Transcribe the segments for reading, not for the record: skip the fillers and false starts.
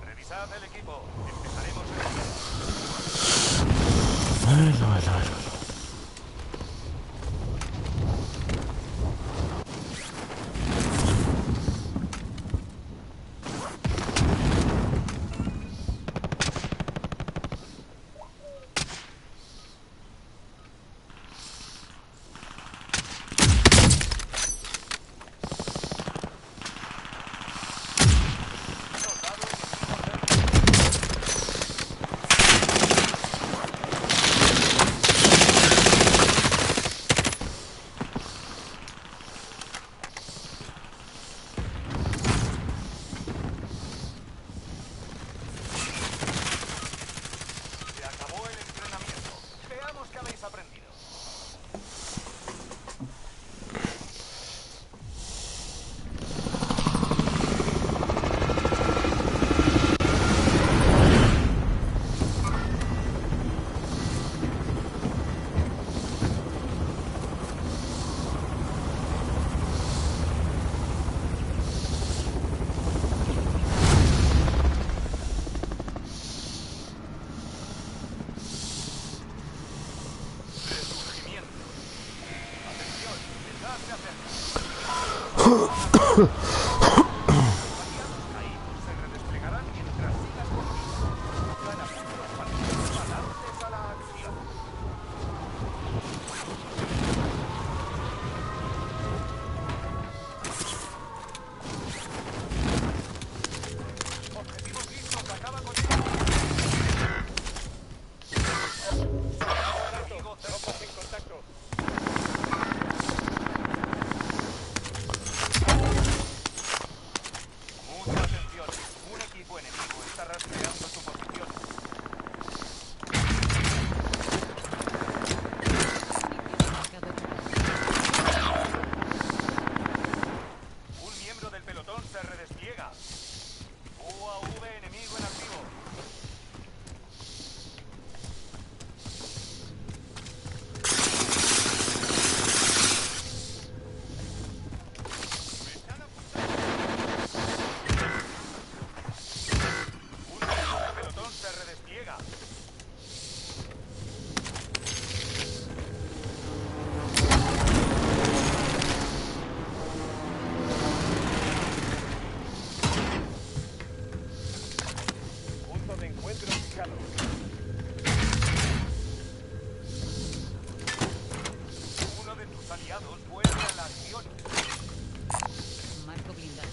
Revisad el equipo. Empezaremos el día. Bueno. Se acabó el entrenamiento. Veamos qué habéis aprendido. Resurgimiento. Atención, el gas se acerca. Los aliados caídos se redesplegarán mientras sigas con vida. Gana puntos para adelante a la acción. Objetivos listos, acaba con ellos. Tropas en contacto. Mucha atención. Un equipo enemigo está rastreando su posición. Un miembro del pelotón se redespliega. UAV enemigo en activo. Me están apuntando. Un miembro del pelotón se redespliega. Punto de encuentro fijado. Uno de tus aliados vuelve a la acción. Marco blindado.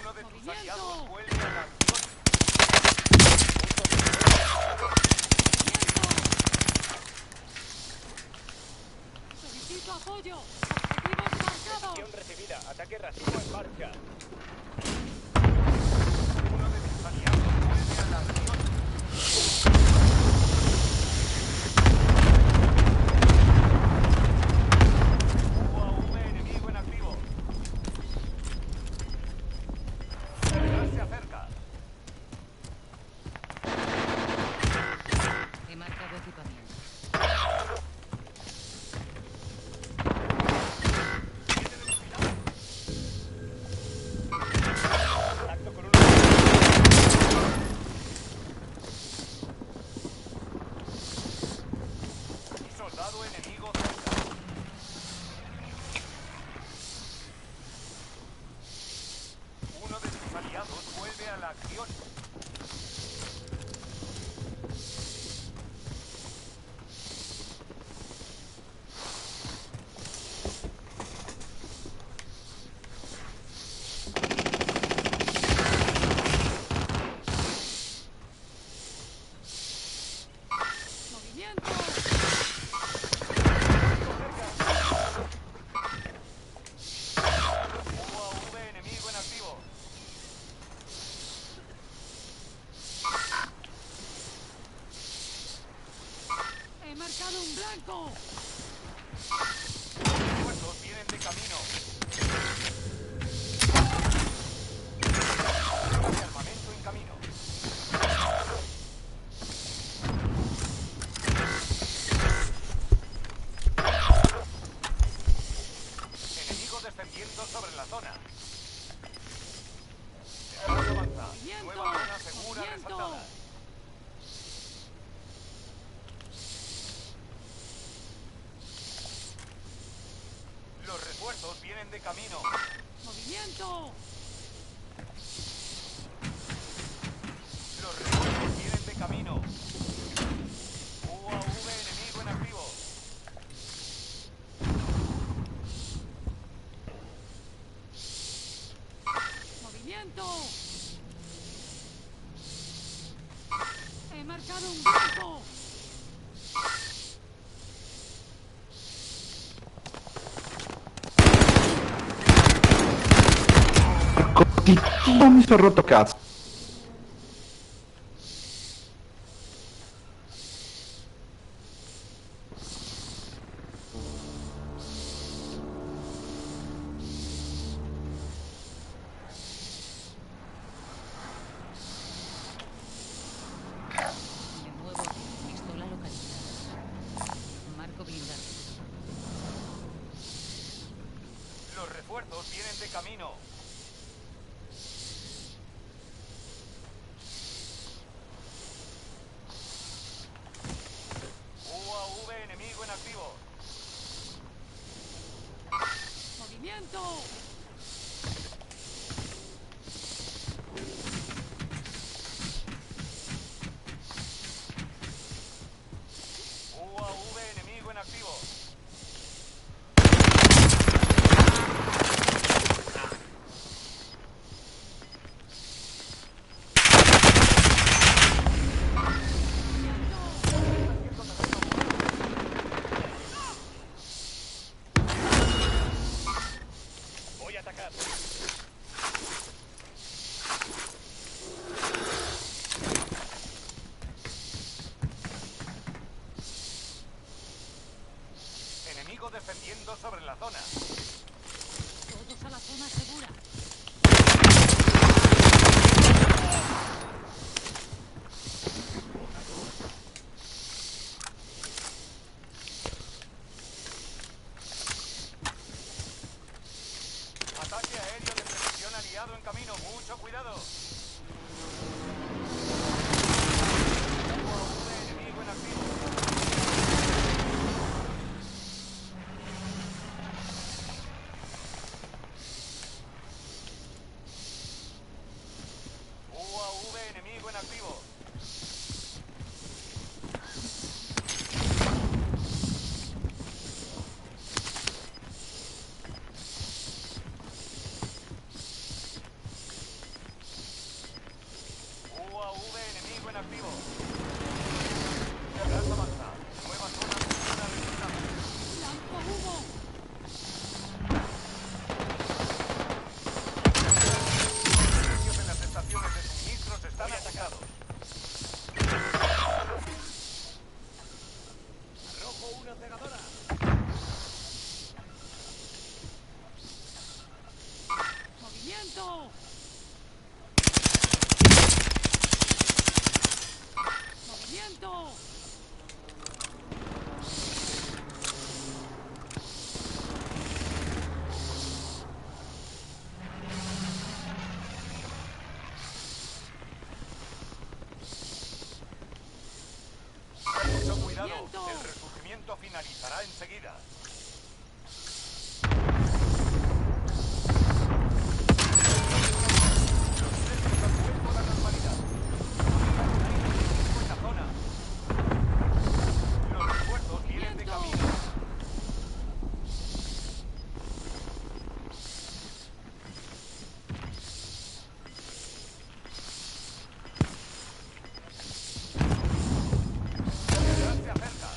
Uno de tus ¡Movimiento! aliados vuelve a la acción. ¡Solicito apoyo! ¡Objetivos marcados! Misión recibida. Ataque racimo en marcha. Uno de tus aliados vuelve a la acción. UAV enemigo en activo. El gas se acerca. ¡Movimiento! UAV enemigo en activo. ¡He marcado un blanco! Refuerzos vienen de camino. Armamento en camino. Enemigo descendiendo sobre la zona. Avanza. ¡Movimiento! Nueva zona segura ¡Movimiento! resaltada. Los refuerzos vienen de camino. ¡Movimiento! Los refuerzos vienen de camino. UAV enemigo en activo. ¡Movimiento! ¡He marcado un blanco! Cositito mi sono rotto cazzo. De nuevo, pistola localizada. Marco blindado. Los refuerzos vienen de camino. UAV enemigo en activo. ¡Movimiento! UAV enemigo en activo. Voy a atacar. Enemigo defendiendo sobre la zona. Todos a la zona segura. Ataque aéreo de precisión aliado en camino. Mucho cuidado. UAV enemigo en activo. UAV enemigo en activo. UAV enemigo en activo. Gas avanza. Nueva zona segura registrada. ¡Blanco humo! Servicios en las estaciones de suministros están atacados. Arrojo una cegadora. ¡Movimiento! ¡Movimiento! Mucho cuidado. ¡Movimiento! El resurgimiento finalizará enseguida. Los precios han vuelto a la normalidad. Hay enemigo en la zona. Los refuerzos vienen de ¡Movimiento! camino. Ya se acerca.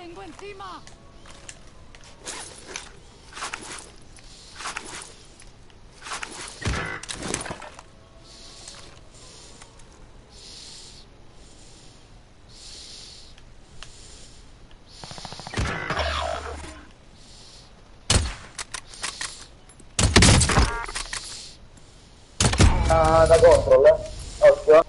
tengo encima! Da control, occhio.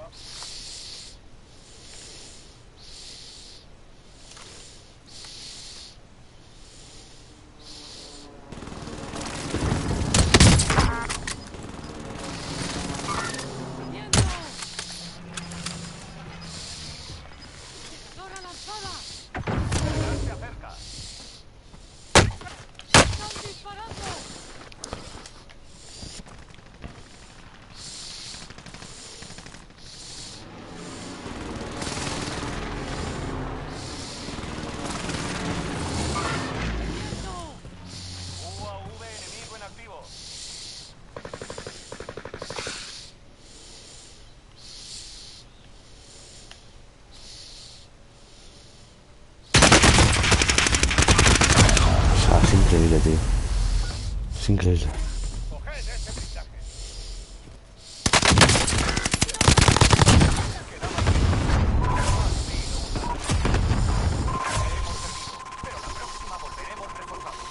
¡Viendo! ¡Cargadora lanzada! Se acerca. ¡Están disparando! ¡Viendo! UAV enemigo en activo. O sea, es increíble, tío. Es increíble. Coged ese blindaje. Pero la próxima volveremos reforzados.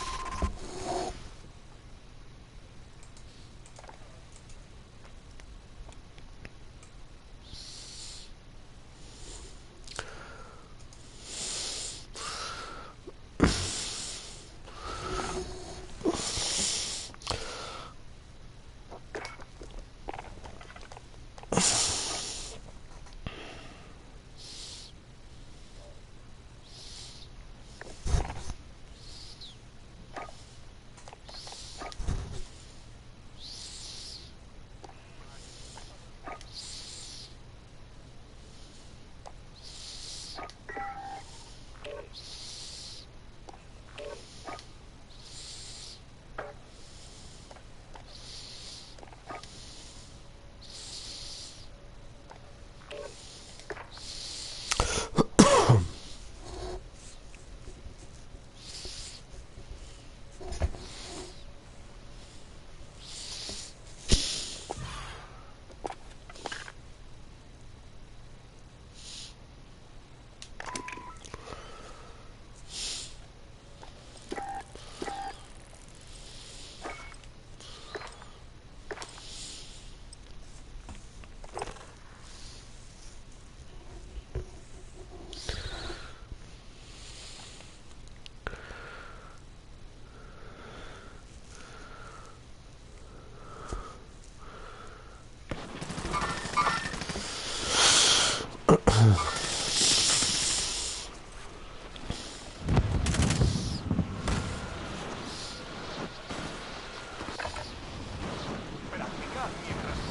Practicad mientras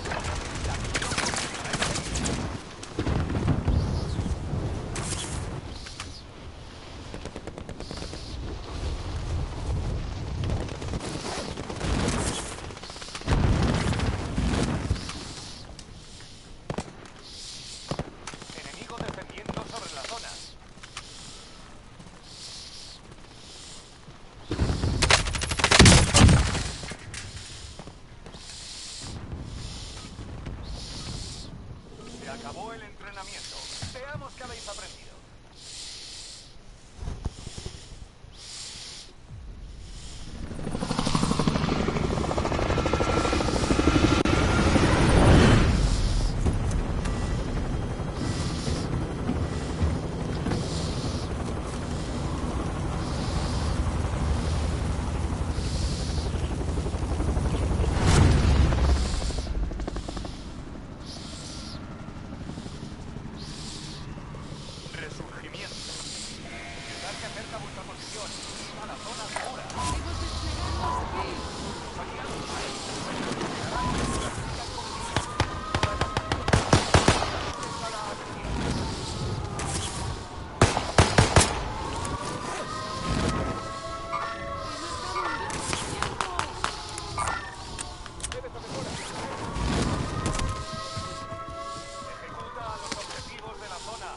enemigo defendiendo sobre la zona. Se acabó el entrenamiento. Veamos qué habéis aprendido. Resurgimiento. Mirad que acerca vuestra posición. A la zona segura. ¡Hemos desplegado aquí! Los aliados desplegarán mientras sigan conmigo. A la acción. Ejecuta a los objetivos de la zona.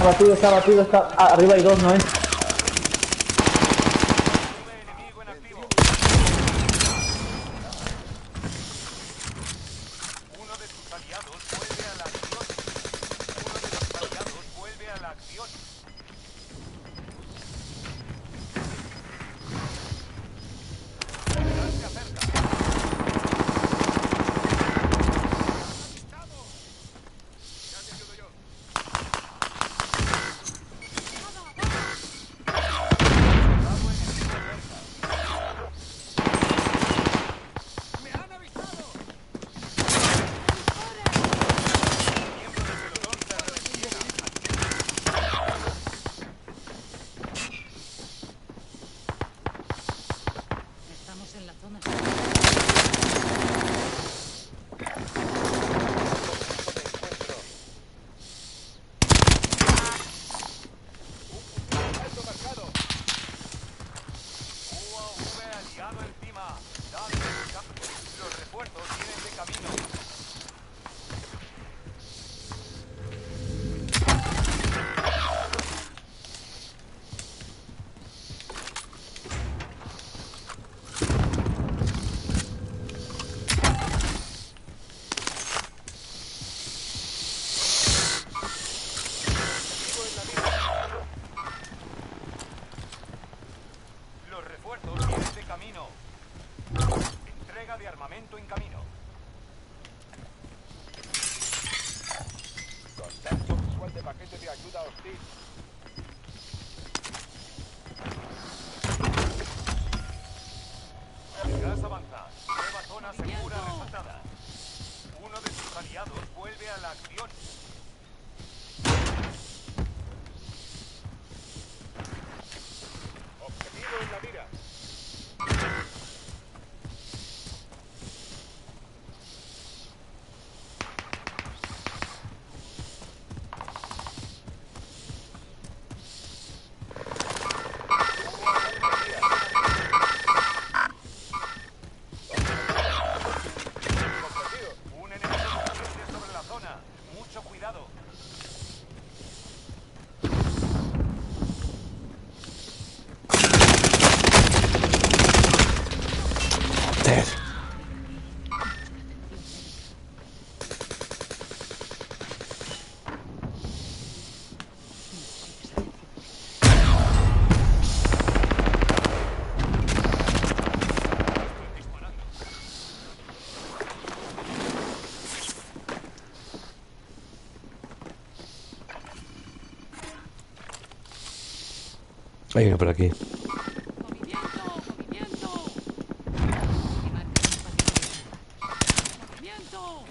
Está. Ah, arriba hay dos, ¿no es? Enemigo en activo. Uno de tus aliados vuelve a la acción. Uno de los aliados vuelve a la acción. El gas se acerca. Ya te ayudo yo. ¡Me han avisado! Miembro del pelotón se repliega. Estamos en la zona. Alto marcado. UAV aliado encima. Dale, los refuerzos vienen de camino. Enemigo en la mira. Los refuerzos vienen de camino. Entrega de armamento en camino. Contacto visual de paquete de ayuda hostil. El gas avanza. Nueva zona segura resaltada. Uno de sus aliados vuelve a la acción. Objetivo en la mira. Un enemigo presente sobre la zona. Mucho cuidado. Ted. Estoy disparando. Hay uno por aquí. ¡Movimiento! ¡Movimiento! ¡Movimiento!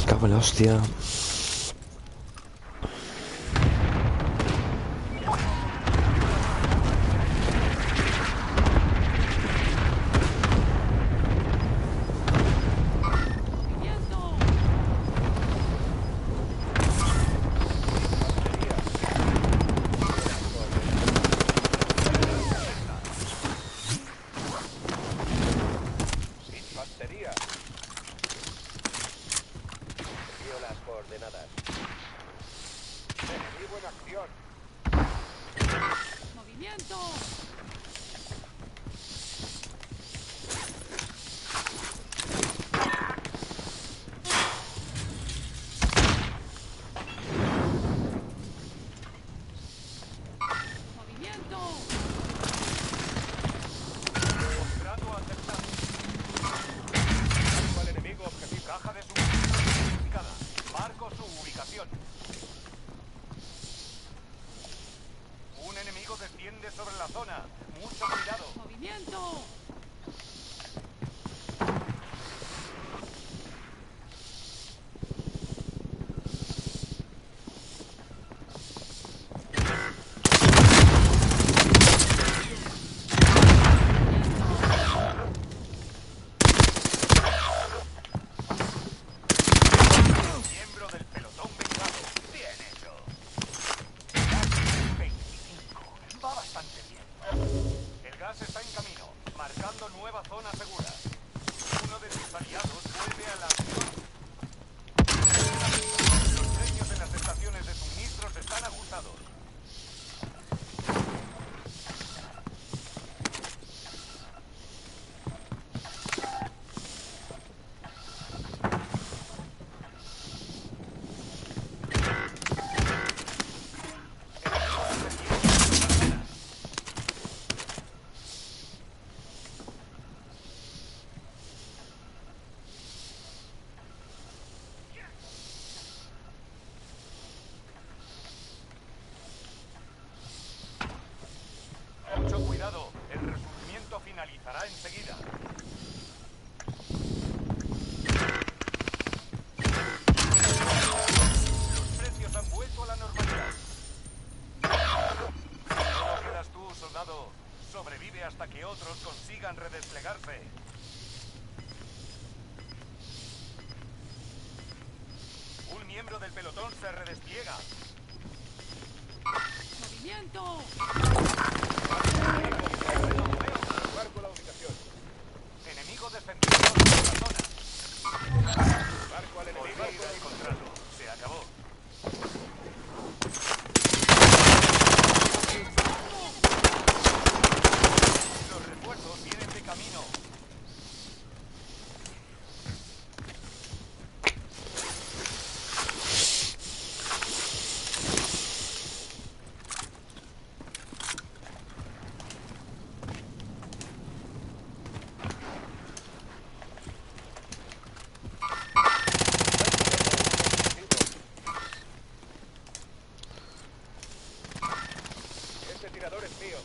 Cago en la hostia. ¡Movimiento! Infantería. Envío las coordenadas. Enemigo en acción. ¡Movimiento! ¡Movimiento! Contrato aceptado. Marco al enemigo objetivo. Caja de suministro identificada. Marco su ubicación. Un enemigo desciende sobre la zona. Mucho cuidado. ¡Movimiento! Miembro del pelotón vengado. Bien hecho. Gas 25. Va bastante bien. El gas está en camino, marcando nueva zona segura. Sobrevive hasta que otros consigan redesplegarse. Un miembro del pelotón se redespliega. ¡Movimiento! Marco la ubicación. Enemigo defendido en la zona. Marco al enemigo y al contrato. Se acabó. Los refuerzos vienen de camino. Este tirador es mío.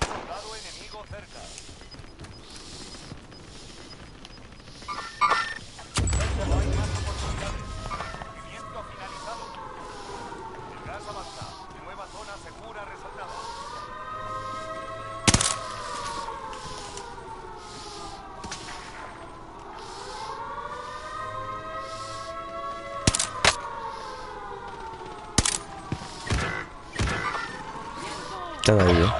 Soldado enemigo cerca. No hay más oportunidades. Movimiento finalizado. El gas avanza. Nueva zona segura resaltada. Están ahí, ¿eh?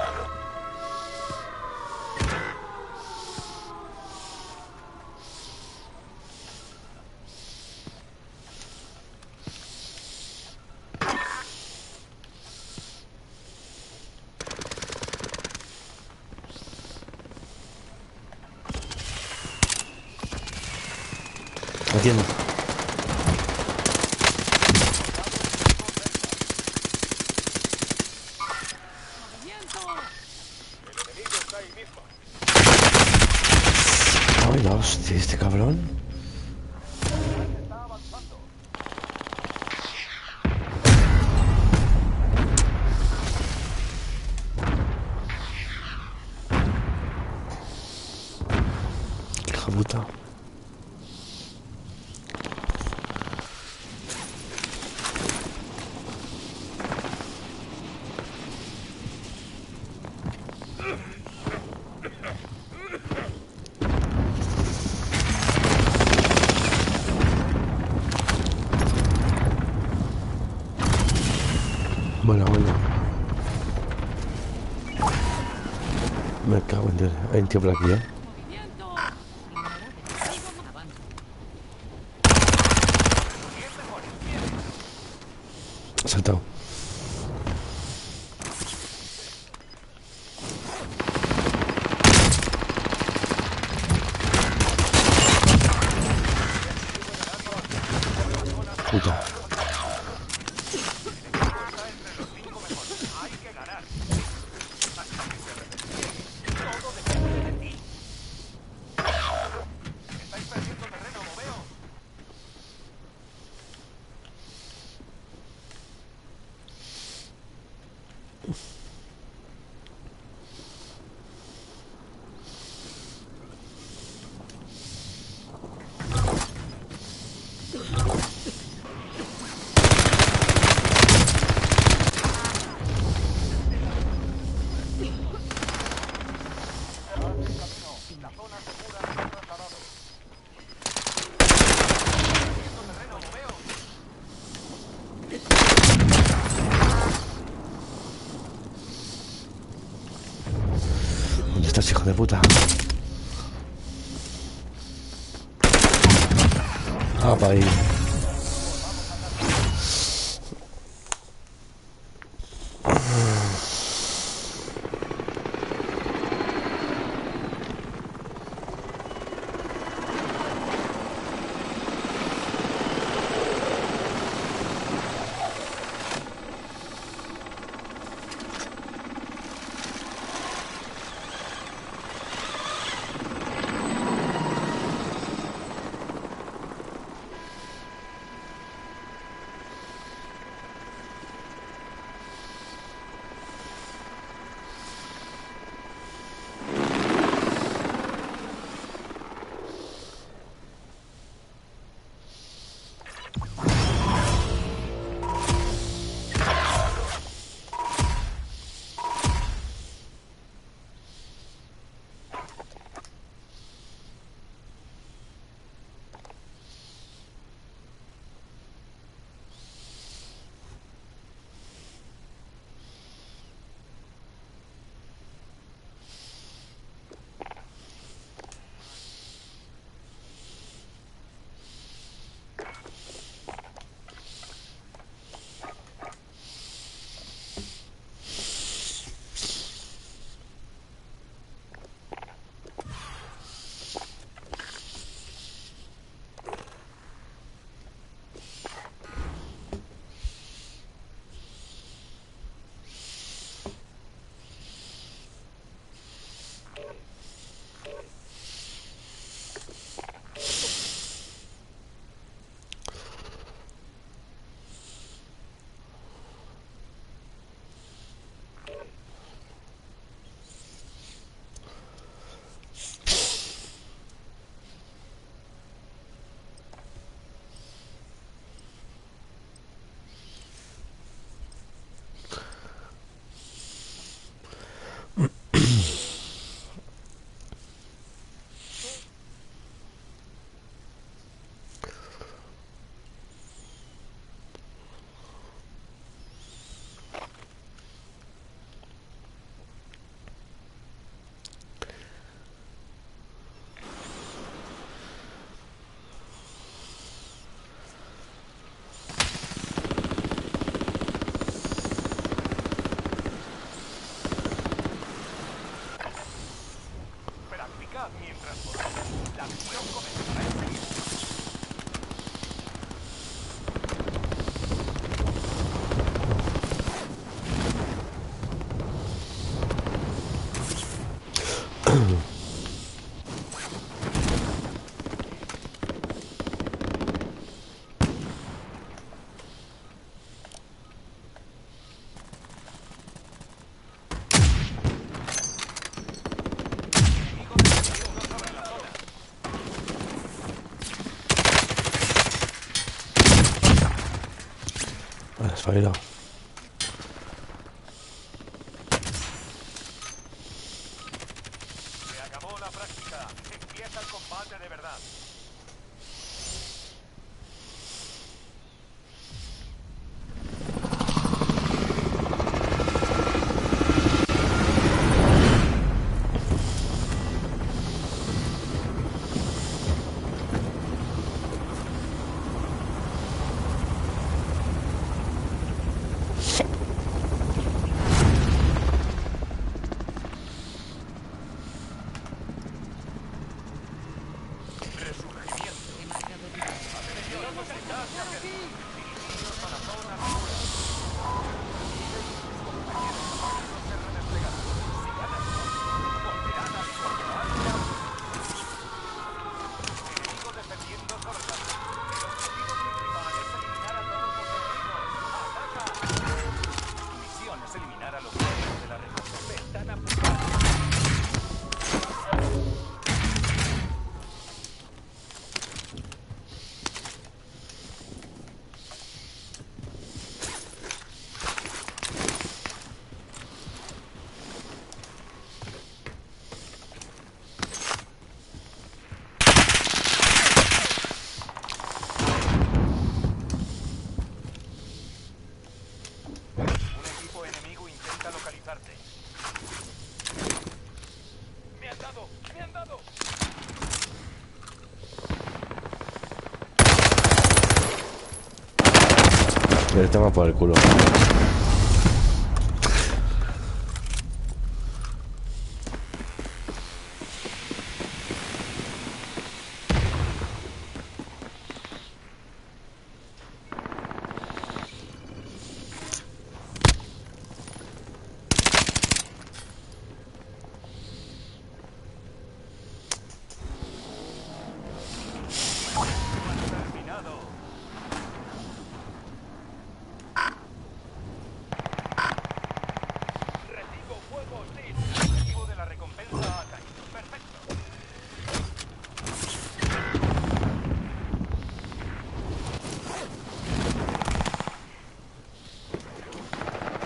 Atiendo. ¡Movimiento! El enemigo está ahí mismo. Ay, la hostia, este cabrón. Está avanzando. Hija puta. Bueno. Me cago en Dios. Hay un tío por aquí, ¿eh? ¡Movimiento! Avanza. Ha saltado. Puta. Está entre los 5 mejores. Hay que ganar. Hasta que se redespliegue. Todo depende de ti. Estáis perdiendo terreno, moveos. La zona segura se ha trasladado. Perdiendo terreno, moveos. ¿Dónde estás, hijo de puta? Ah, para ahí. La acción comenzará enseguida. Enemigo defendiendo sobre la zona. Desfallado. Se acabó la práctica. Empieza el combate de verdad. Resurgimiento. He marcado el lugar. Atención, ya se acerca. Dirigidos a la zona segura. Miguel y sus compañeros amigos se redesplegarán. Si ganan, volverán a disparar. Enemigo defendiendo sobre la zona. El objetivo principal es eliminar a todos los enemigos. ¡Ataca! Tu misión es eliminar a los miembros de la recompensa. Están apuntando. Un equipo enemigo intenta localizarte. ¡Me han dado! ¡Me han dado! Le toma por el culo. Terminado. Recibo fuego hostil. El objetivo de la recompensa ha caído. Perfecto.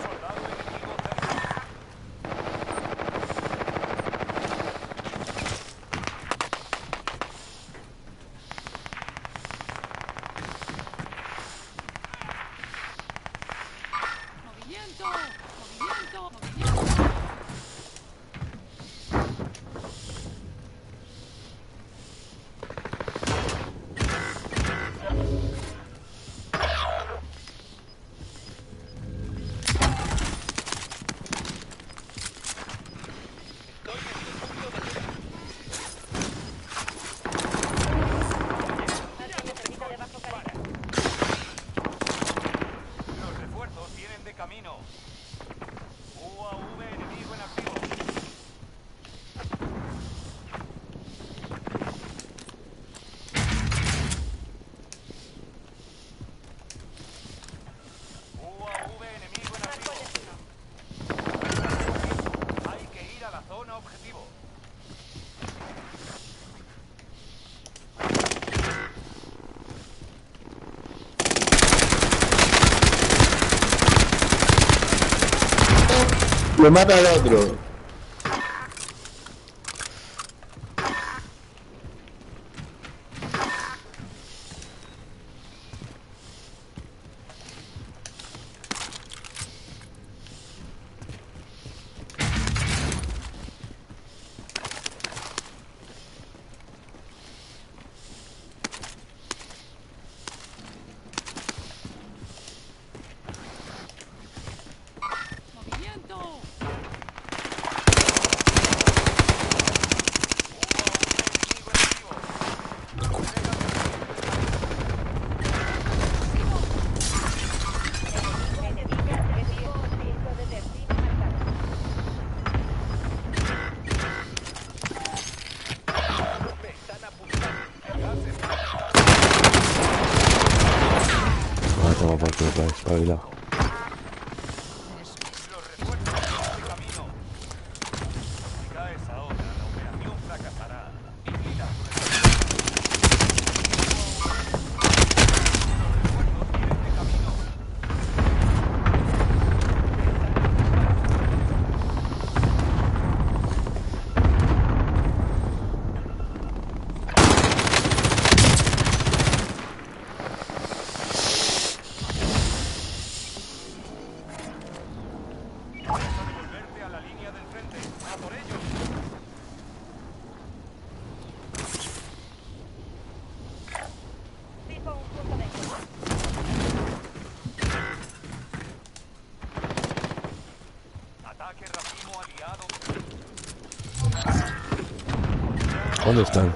Soldado enemigo cerca. ¡Movimiento! ¡Movimiento! ¡Movimiento! Los refuerzos vienen de camino. UAV enemigo en activo. UAV enemigo en activo. Hay que ir a la zona objetivo. Lo mata al otro. ¡Movimiento! Toma por culo, para espabilado. Eso es. Los refuerzos vienen de camino. Si caes ahora, la operación fracasará. Vigila tu Los refuerzos vienen de camino. Vas a devolverte a la línea del frente. ¡A por ellos! Fijo un punto de encuentro. Ataque racimo aliado. ¿Dónde están?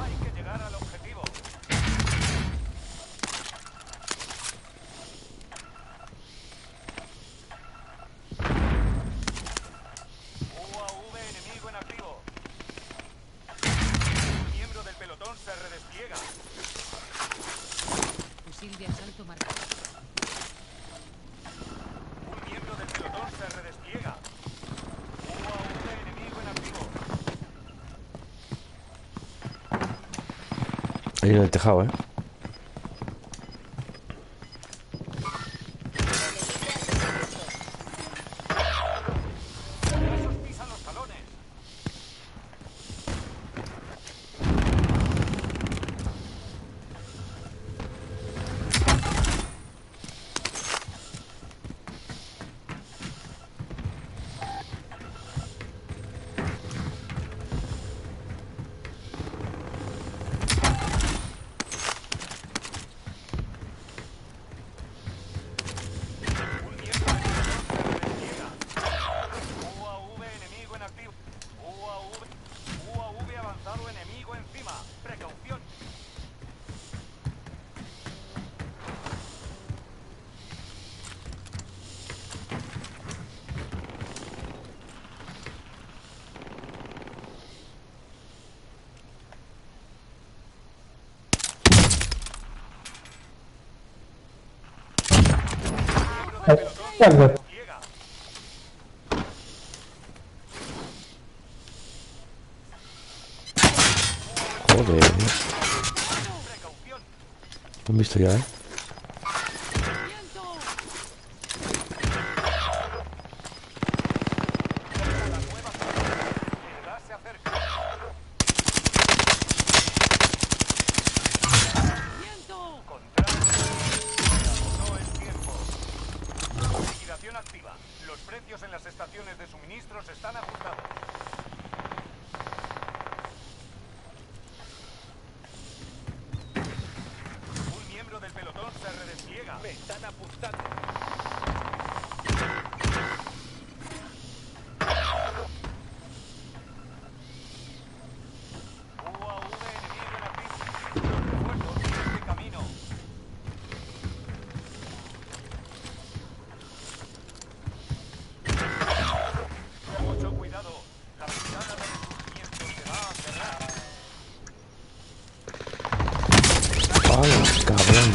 Hay que llegar al objetivo. UAV enemigo en activo. Un miembro del pelotón se redespliega. Fusil de asalto marcado. Un miembro del pelotón se redespliega. UAV enemigo en activo. Ahí en el tejado, ¿eh? Esos pisan los talones. Un miembro del pelotón se redespliega. UAV enemigo en activo. UAV avanzado enemigo encima. Precaución. Miembro del pelotón se redespliega. Joder, Precaución. lo han visto ya, ¿eh? ¡Movimiento! La nueva zona. El gas se acerca. ¡Movimiento! Contrario. No es tiempo. Liquidación activa. Los precios en las estaciones de suministros están ajustados. Un miembro del pelotón se redespliega. Me están apuntando. UAV enemigo en activo. Los refuerzos vienen de camino. Mucho cuidado. La ventana de resurgimiento se va a cerrar. ¡Hala, cabrón!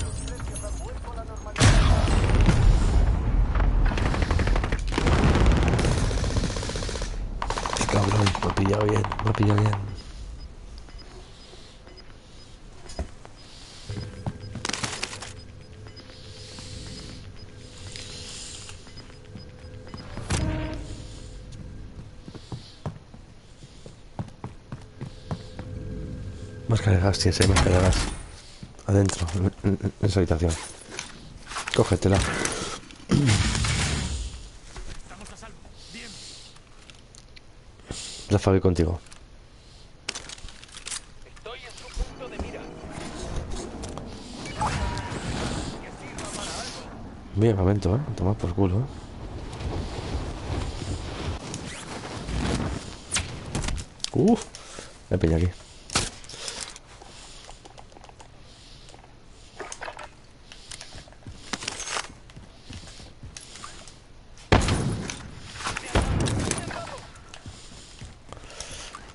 Los precios han vuelto a la normalidad. ¡Qué cabrón! Me ha pillado bien, me ha pillado bien. Máscara de gas, sí, esa hay máscara de gas. Adentro, en esa habitación. Cógetela. Estamos a salvo. Bien. La Fabi contigo. Estoy en su punto de mira. Que sirva para algo. Bien, momento, ¿eh? Toma por culo, ¿eh? Me pilla aquí.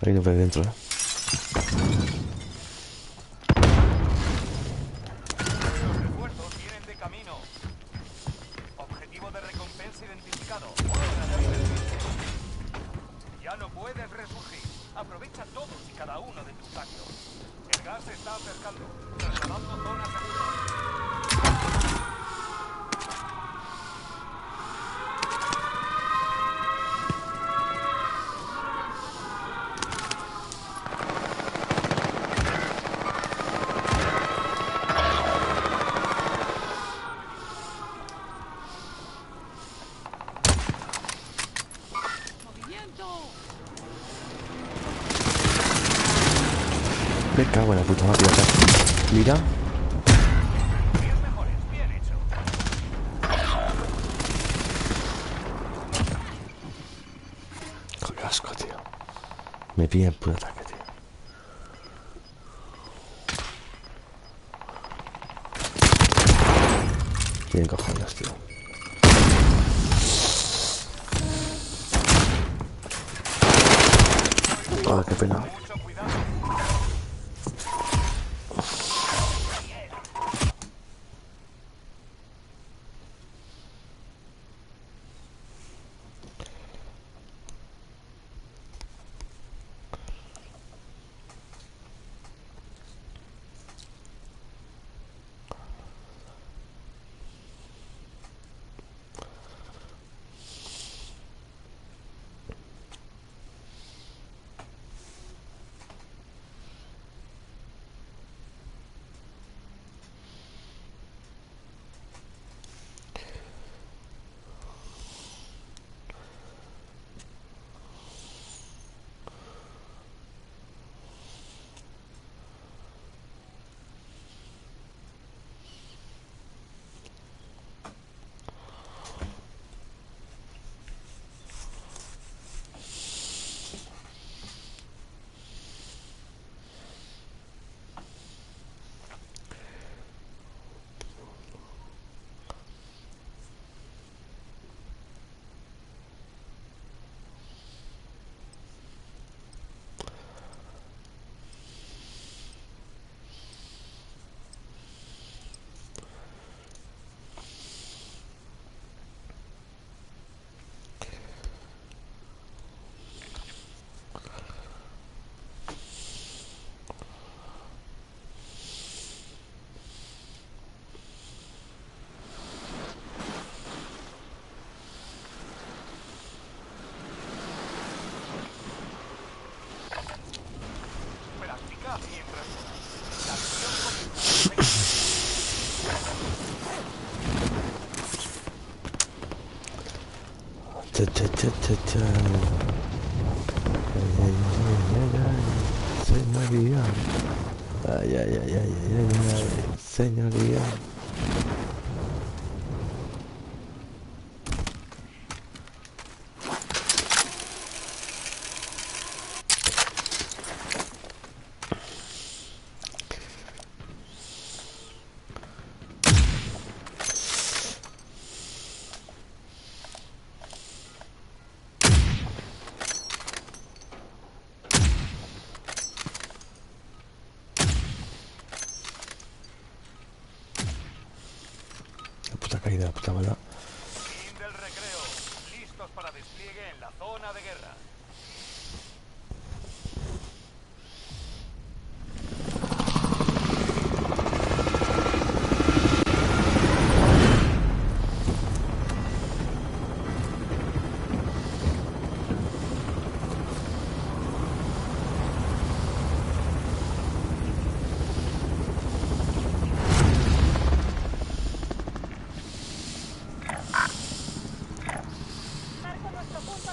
Hay uno por ahí dentro, Los refuerzos vienen de camino. Objetivo de recompensa identificado. Hora de divertirse. Ya no puedes resurgir. Aprovecha todos y cada uno de tus actos. El gas se está acercando. Trasladando zona segura. ¡Movimiento! Me cago en la puta máquina. Mira. 10 mejores. Bien hecho. Qué asco, tío. Me pilla el puro ataque, tío. Tienen cojones, tío. Ah, qué pena. Mucho cuidado. Practica mientras la acción comienza. Cha, cha, cha, cha, cha. Ay, ay, ay, ay, ay. Señoría. Ay, ay, ay, ay, ay, ay, ay. Señoría. La puta caída, la puta bala. Fin del recreo. Listos para despliegue en la zona de guerra.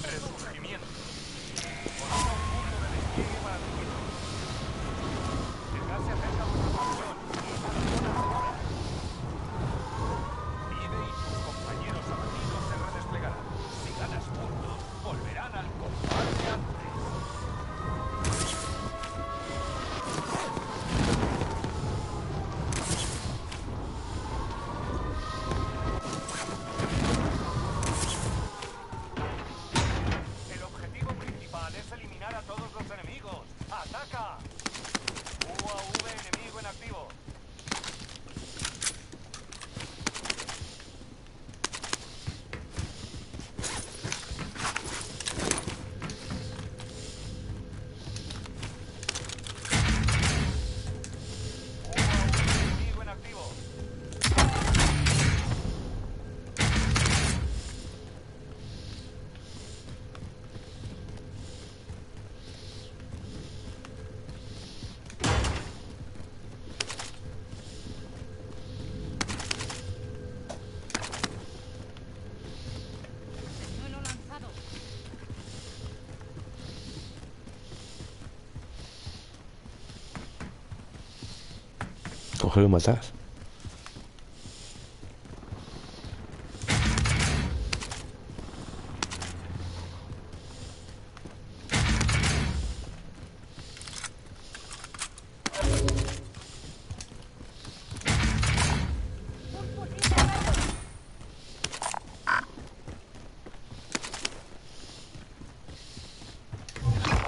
Resurgimiento. coger y matar.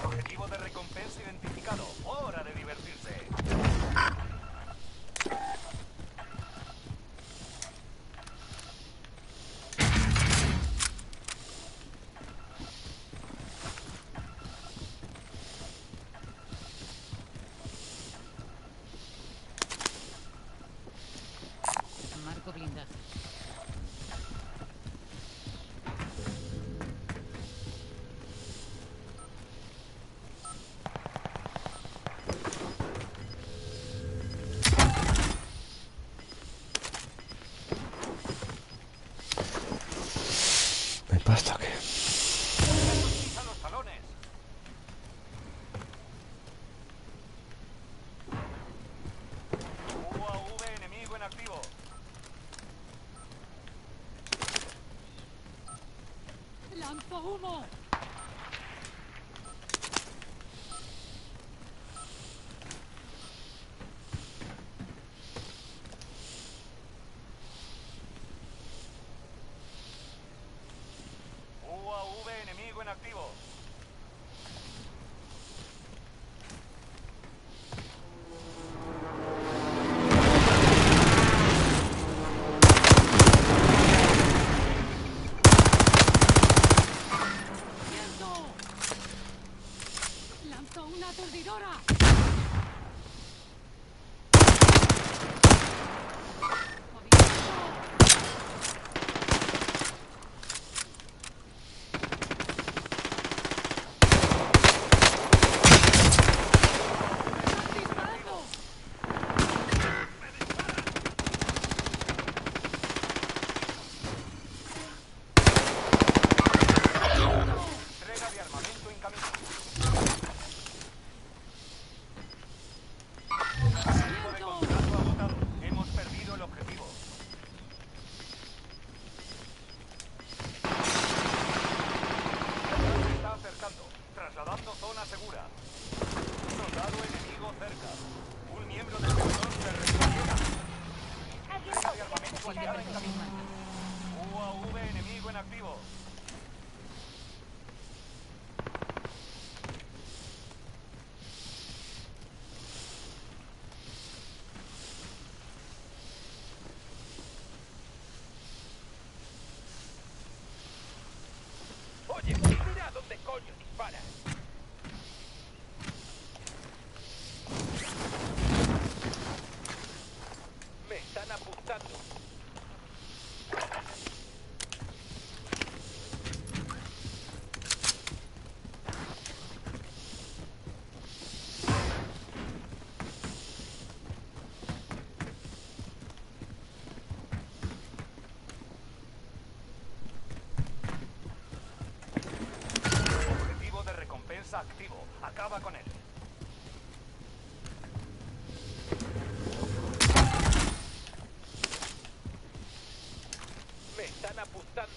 Objetivo de recompensa identificado. Hora de divertirse. Marco blindaje. ¿Me pasa o qué? Pisa los talones. UAV enemigo en activo. ¡Lanzo humo! UAV enemigo en activo. ¡Viento! ¡Lanzo una aturdidora! ¡Movimiento! ¡Están disparando! Entrega de armamento en camino. Tiempo de contrato agotado. Hemos perdido el objetivo. Se está acercando, trasladando zona segura. Soldado enemigo cerca. Un miembro del pelotón se repliega. Entrega de armamento aliado en camino. UAV enemigo en activo. Oye, mira dónde coño dispara. Me están apuntando. Objetivo de recompensa activo. Acaba con él. Me están apuntando.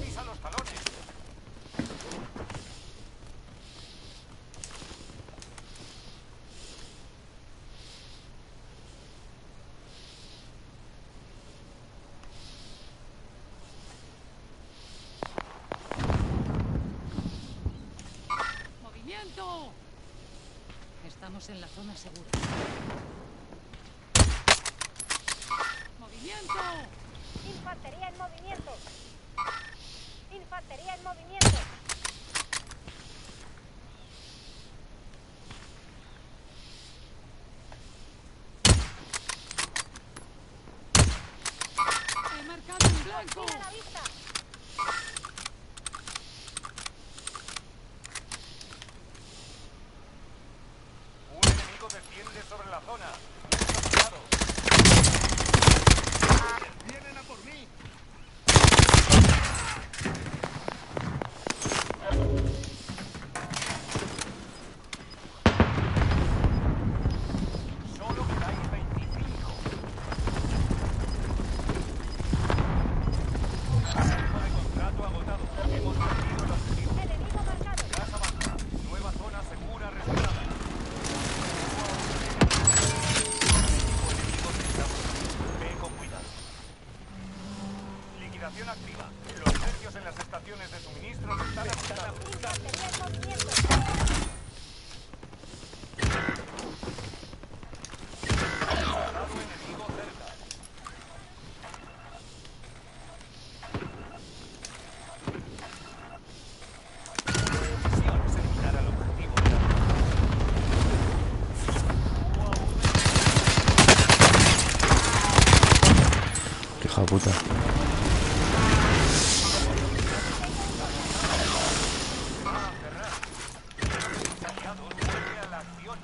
Pisa los talones. ¡Movimiento! Estamos en la zona segura. ¡Movimiento! Infantería en movimiento. Infantería en movimiento. He marcado un blanco. A la vista. Un enemigo desciende sobre la zona. Atacado. ¡Vienen a por mí! Solo quedáis 25. Tiempo de contrato agotado. Hemos perdido el objetivo. Enemigo marcado. Gas avanza. Nueva zona segura reservada. Enemigo cercano. Ve con cuidado. Liquidación activa. Los tercios en las estaciones de suministro están apuntados. Infantería en movimiento. Soldado enemigo cerca. Misión es eliminar al objetivo de la Qué hija de puta. aliados. Vuelve a la acción.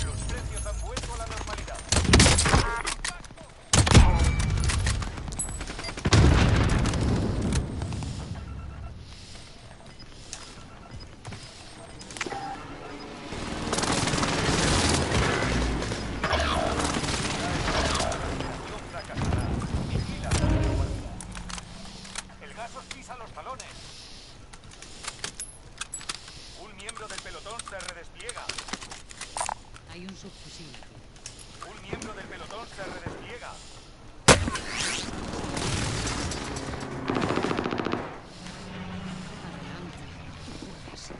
Los precios han vuelto a la normalidad. Operación fracasará. Vigila la vanguardia. El gas os pisa los talones. Un miembro del pelotón se redespliega. Hay un subfusil aquí. Un miembro del pelotón se redespliega. Adelante. Puedes.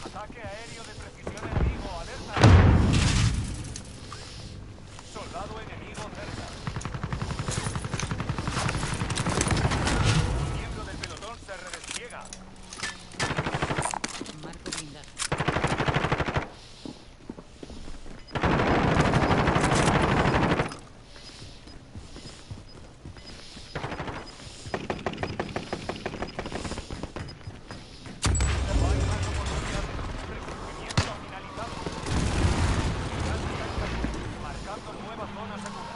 Ataque aéreo de precisión enemigo. Alerta. Soldado enemigo cerca. Un miembro del pelotón se redespliega. Marco blindaje. No hay más oportunidades. Reconocimiento ha finalizado. Marcando nueva zona segura.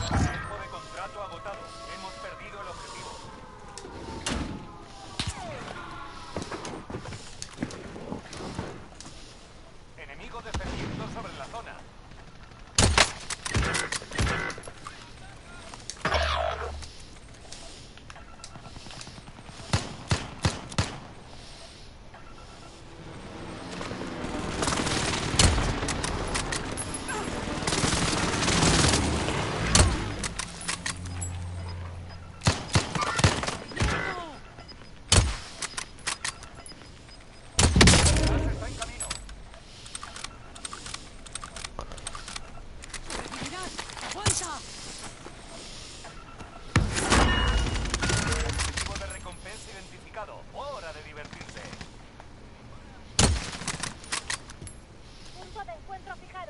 Tiempo de contrato agotado. Hemos perdido el objetivo. Enemigo defendiendo sobre la zona. Gas está en camino. ¡Recibirás! ¡Aguanta! Objetivo de recompensa identificado. Hora de divertirse. Punto de encuentro fijado.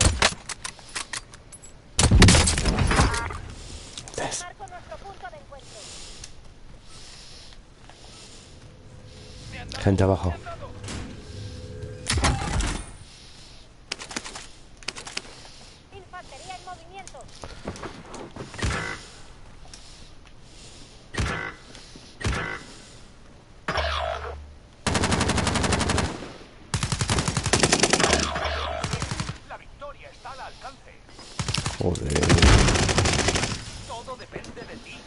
Marco nuestro punto de encuentro. Gente abajo. Infantería en movimiento. La victoria está al alcance. Joder. Todo depende de ti.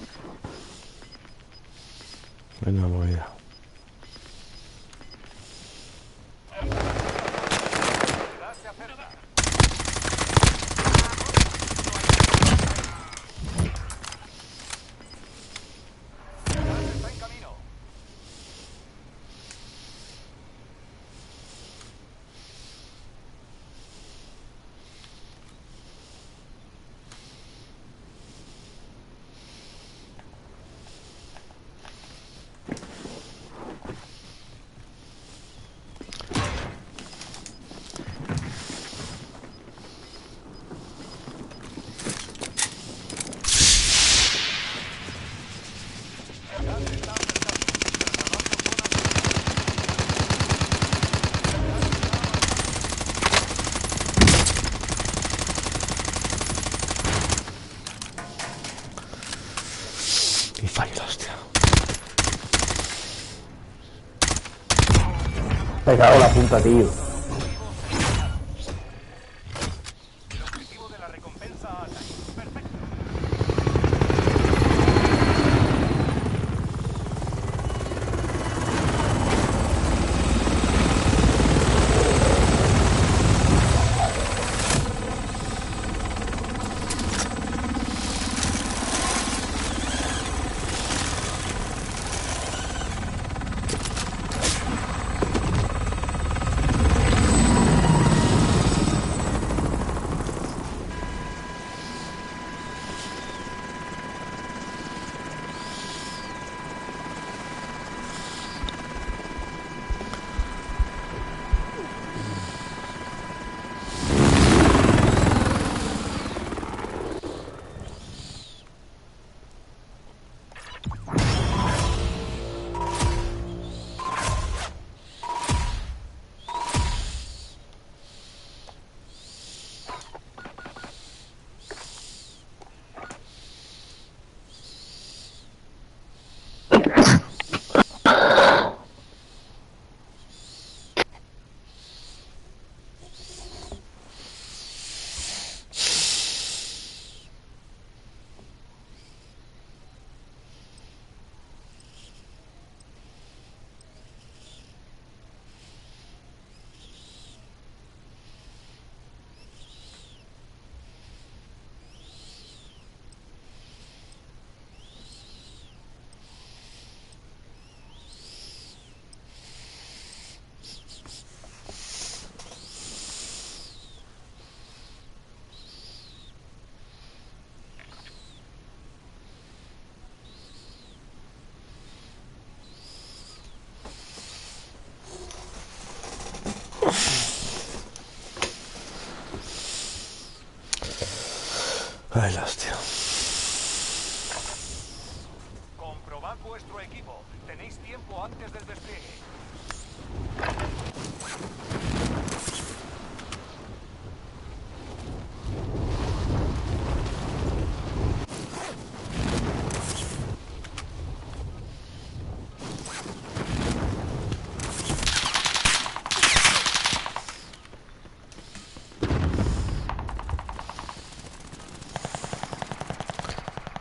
Buena movida. Me cago en la punta, tío. El objetivo de la recompensa ataque. Perfecto. Ay, la hostia. Comprobad vuestro equipo. Tenéis tiempo antes del despliegue.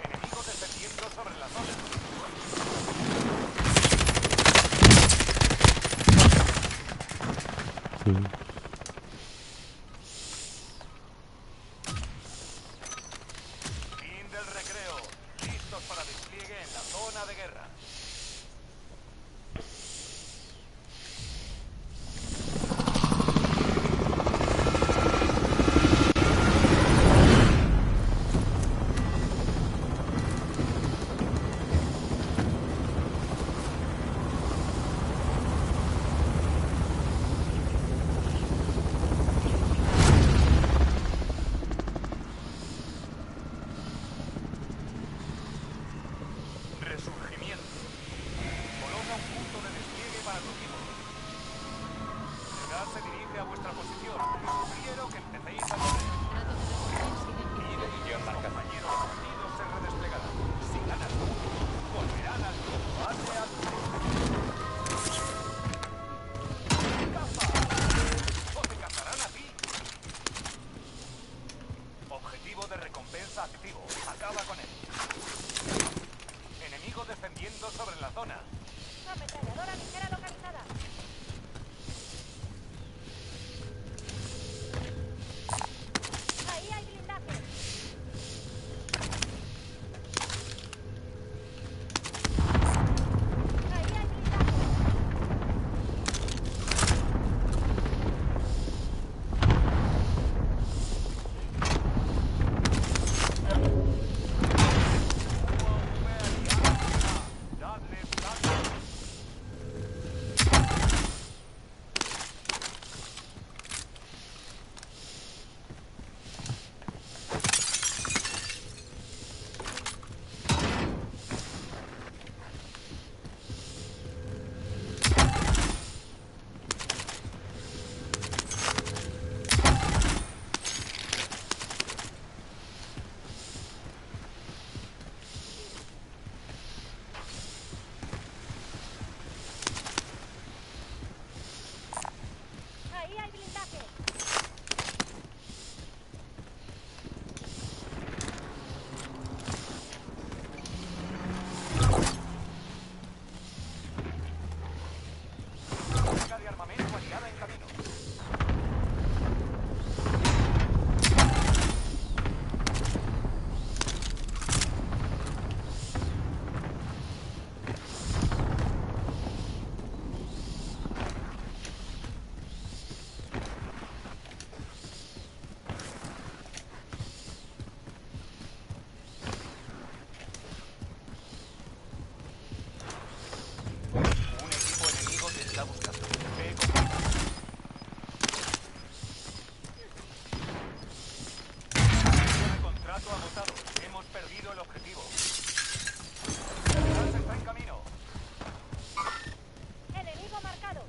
Enemigos descendiendo sobre la zona. Fin del recreo. Listos para despliegue en la zona de guerra. Resurgimiento. Coloca un punto de despliegue para tu equipo. El gas se dirige a vuestra posición. Sugiero que empecéis a correr. Trato de recompensa Mide y que los compañeros abatidos se redesplegarán. Si ganas tú, volverán al combate a tu ¡caza! ¡O te cazarán a ti! Objetivo de recompensa activo. Acaba con él. Enemigo descendiendo sobre la zona. Ametralladora ligera localizada. Ahí hay blindaje. Ahí hay blindaje. Dadle blanco. Dato agotado. Hemos perdido el objetivo. El gas está en camino. Enemigo marcado.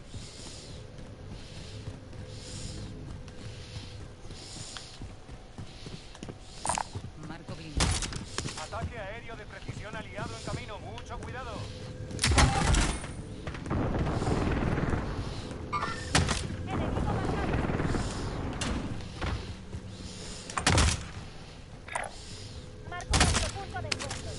Marco blindado. Ataque aéreo de precisión aliado en camino. Mucho cuidado. Enemigo marcado. Marco nuestro punto de encuentro.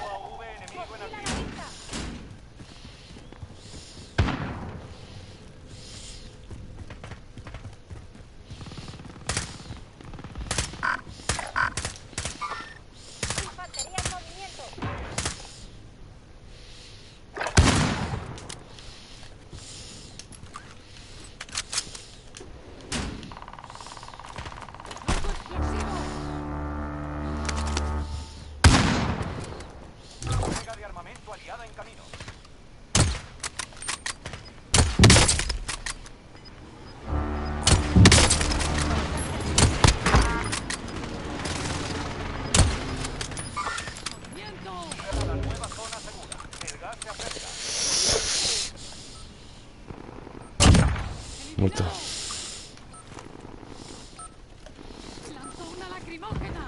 UAV enemigo en Hostil a la activo. vista. Infantería en movimiento. ¡Arco explosivo! Carga de armamento aliada en camino. ¡Movimiento! Llega a la nueva zona segura. El gas se acerca. Muerto. ¡Eliminado! ¡Lanzó una lacrimógena!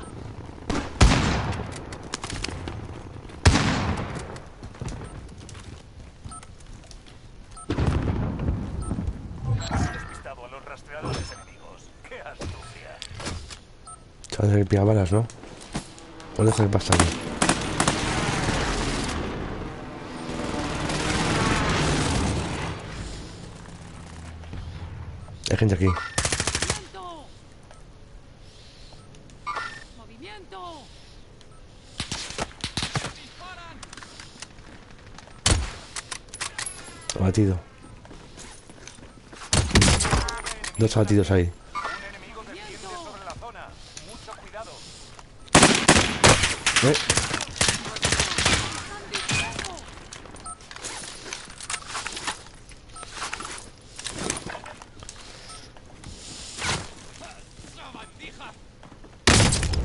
Despistado a los rastreadores enemigos. ¡Qué astucia! Sabes que pilla balas, ¿no? O dejas pasar. Hay gente aquí. ¡Movimiento! ¡Movimiento! Abatido. Dos abatidos ahí. Un enemigo desciende sobre la zona. Mucho cuidado. ¿Eh? ¡Andy, fuego!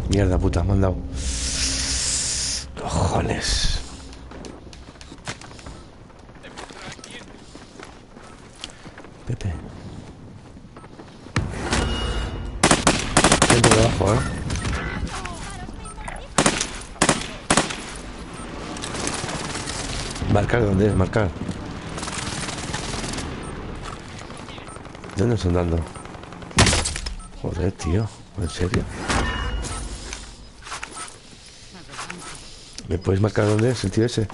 Mierda puta, me han dado. Cojones. Pepe. Gente de abajo, Marcar dónde es, marcar. ¿Dónde están dando? Joder, tío. ¿En serio? ¿Me puedes marcar dónde es el tío ese?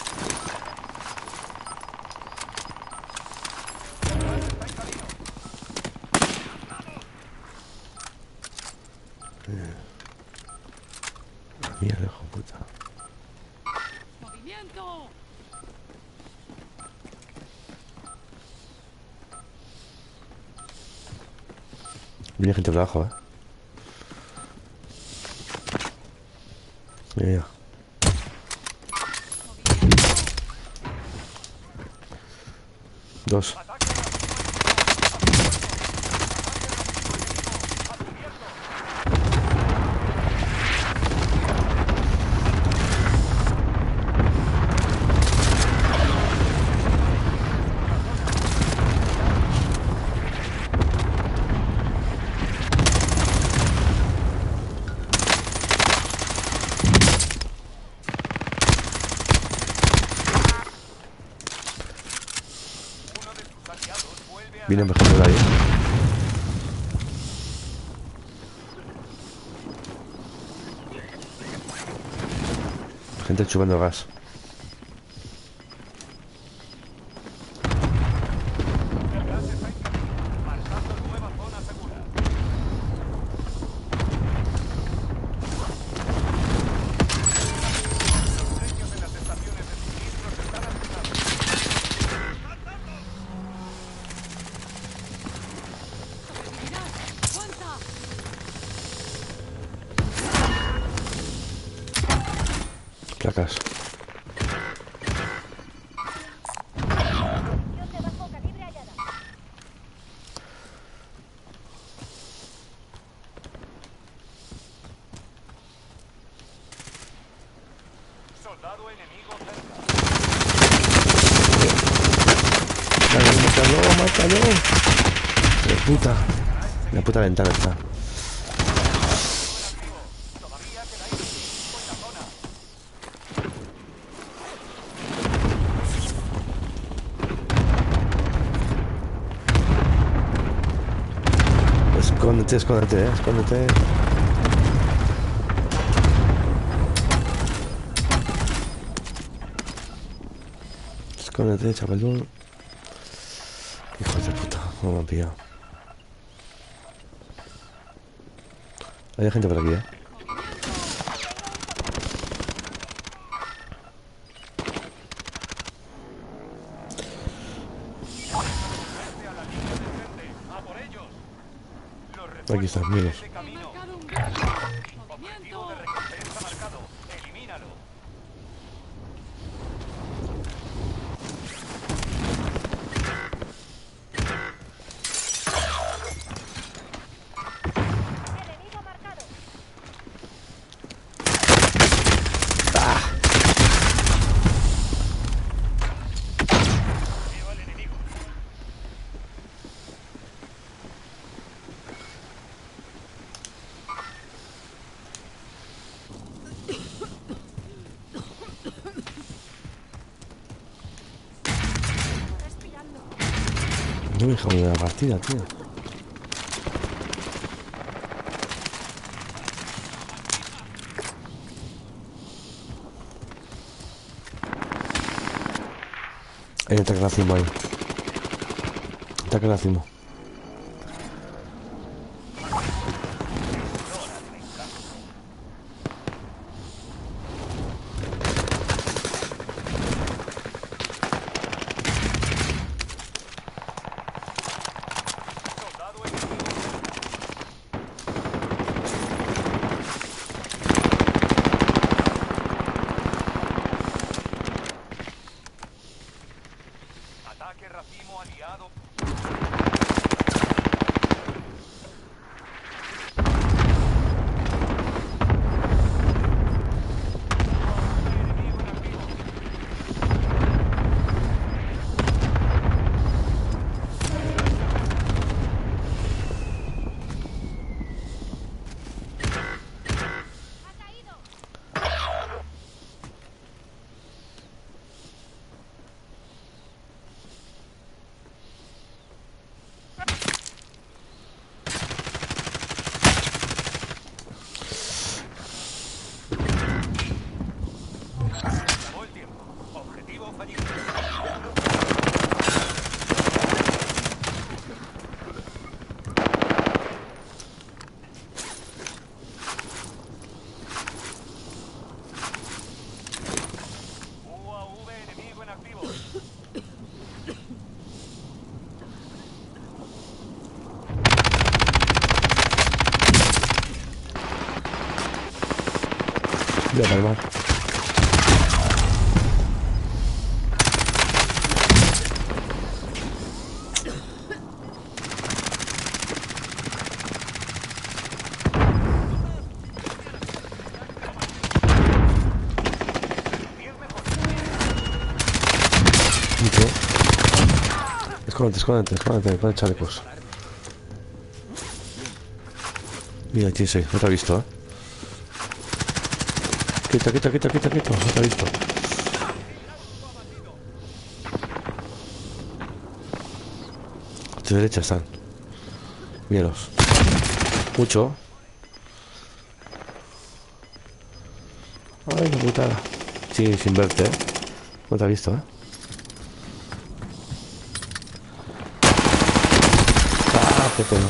Mierda, hijo de puta. ¡Movimiento! Viene gente por abajo, Mira. Dos. Viene mejor de ahí. Gente chupando gas. El gas está en camino. Marcando nueva zona segura. Los precios en las estaciones de suministros están ajustados. ¡Seguridad! ¡Aguanta! Placas. Munición de bajo calibre hallada. Soldado enemigo cerca. Mátalo, mátalo. De puta. La puta ventana está. Todavía quedáis cinco en la zona. Escóndete, escóndete, escóndete. Escóndete, chavalón. Hijos de puta, no me han pillado. Hay gente por aquí, Frente a la línea de frente. ¡A por ellos! Los Aquí están, refuerzos miros. vienen de He camino. marcado un blanco. Objetivo Movimiento. de recompensa marcado. Elimínalo. Enemigo marcado. Veo al enemigo. Respirando. No me deja unir la partida, tío. Hay un ataque racimo ahí. Ataque racimo. Soldado enemigo. Ataque racimo aliado. Enemigo en activo. Ha caído. Acabó el tiempo. Objetivo fallido. UAV enemigo en activo. Voy a palmar. Mucho. Escóndete, escóndete, escóndete. Pon chalecos. Mira, G6, no te ha visto, ¿eh? Quita, quita, quita, quita, quita. No te ha visto. A tu derecha están. Míralos. Mucho. Ay, qué putada. Sí, sin verte, ¿eh? No te ha visto, ¿eh? Ah, qué pena.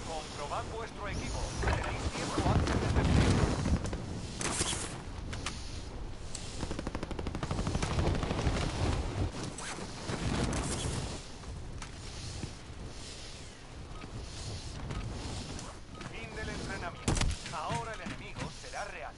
Comprobad vuestro equipo. Tenéis tiempo antes de terminar. Fin del entrenamiento. Ahora el enemigo será real.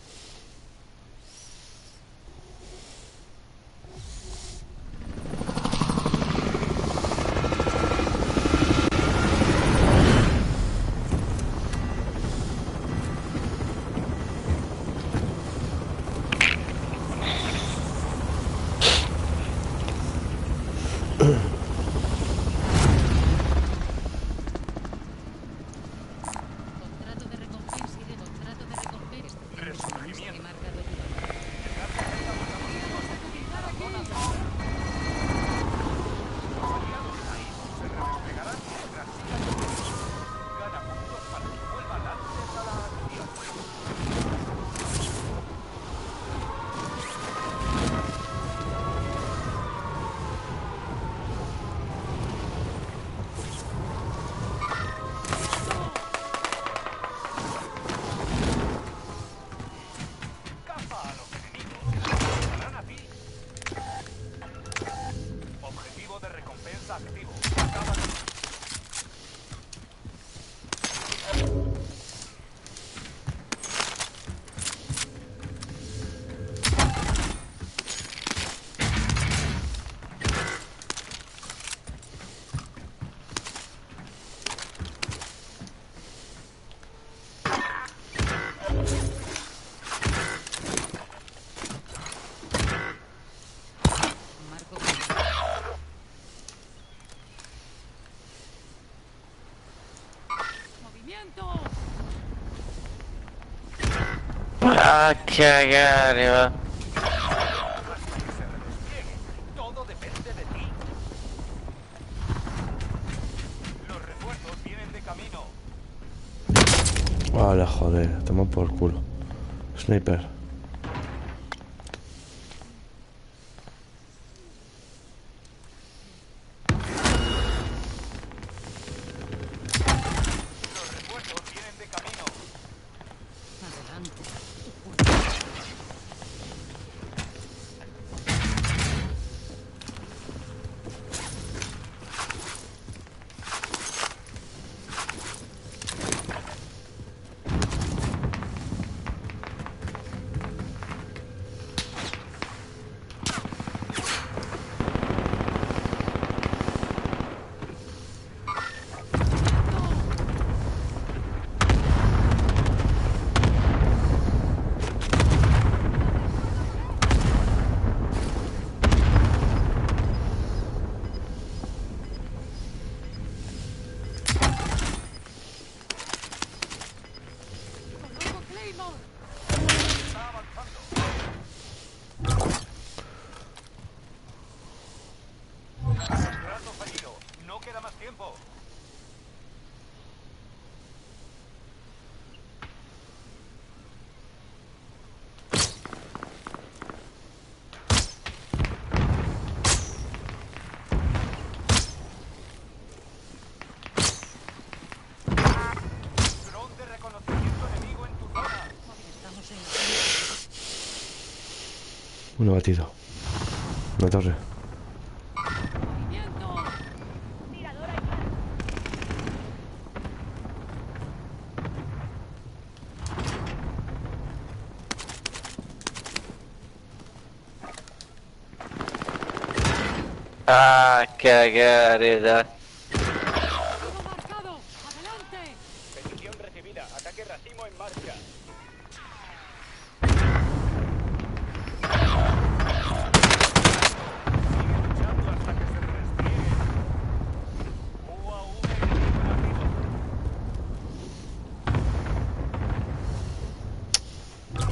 Contrato de recompensa y de contrato de recompensa. Resurgimiento. He marcado tu nombre. Utilizar aquí. Los aliados ahí se redesplegarán mientras sigan lloviendo. Gana puntos para que vuelvan antes a la acción. Caza a los enemigos. Te cazarán a ti. Objetivo de recompensa activo. Acaba de... Marco blindado. Movimiento. Aquí arriba. Hasta que se redespliegue. Todo depende de ti. Los refuerzos vienen de camino. Vale, joder, toma por culo. Sniper. Los refuerzos vienen de camino. Adelante. Coloco Claymore. Está avanzando. Trato fallido. No queda más tiempo. Dron de reconocimiento enemigo en tu zona. Estamos en Uno batido. Una torre. Movimiento. Tirador Ah, cagareda. Enemigo marcado. Adelante. Petición recibida. Ataque racimo en marcha. Sigue luchando hasta que se despliegue. UAV enemigo en activo.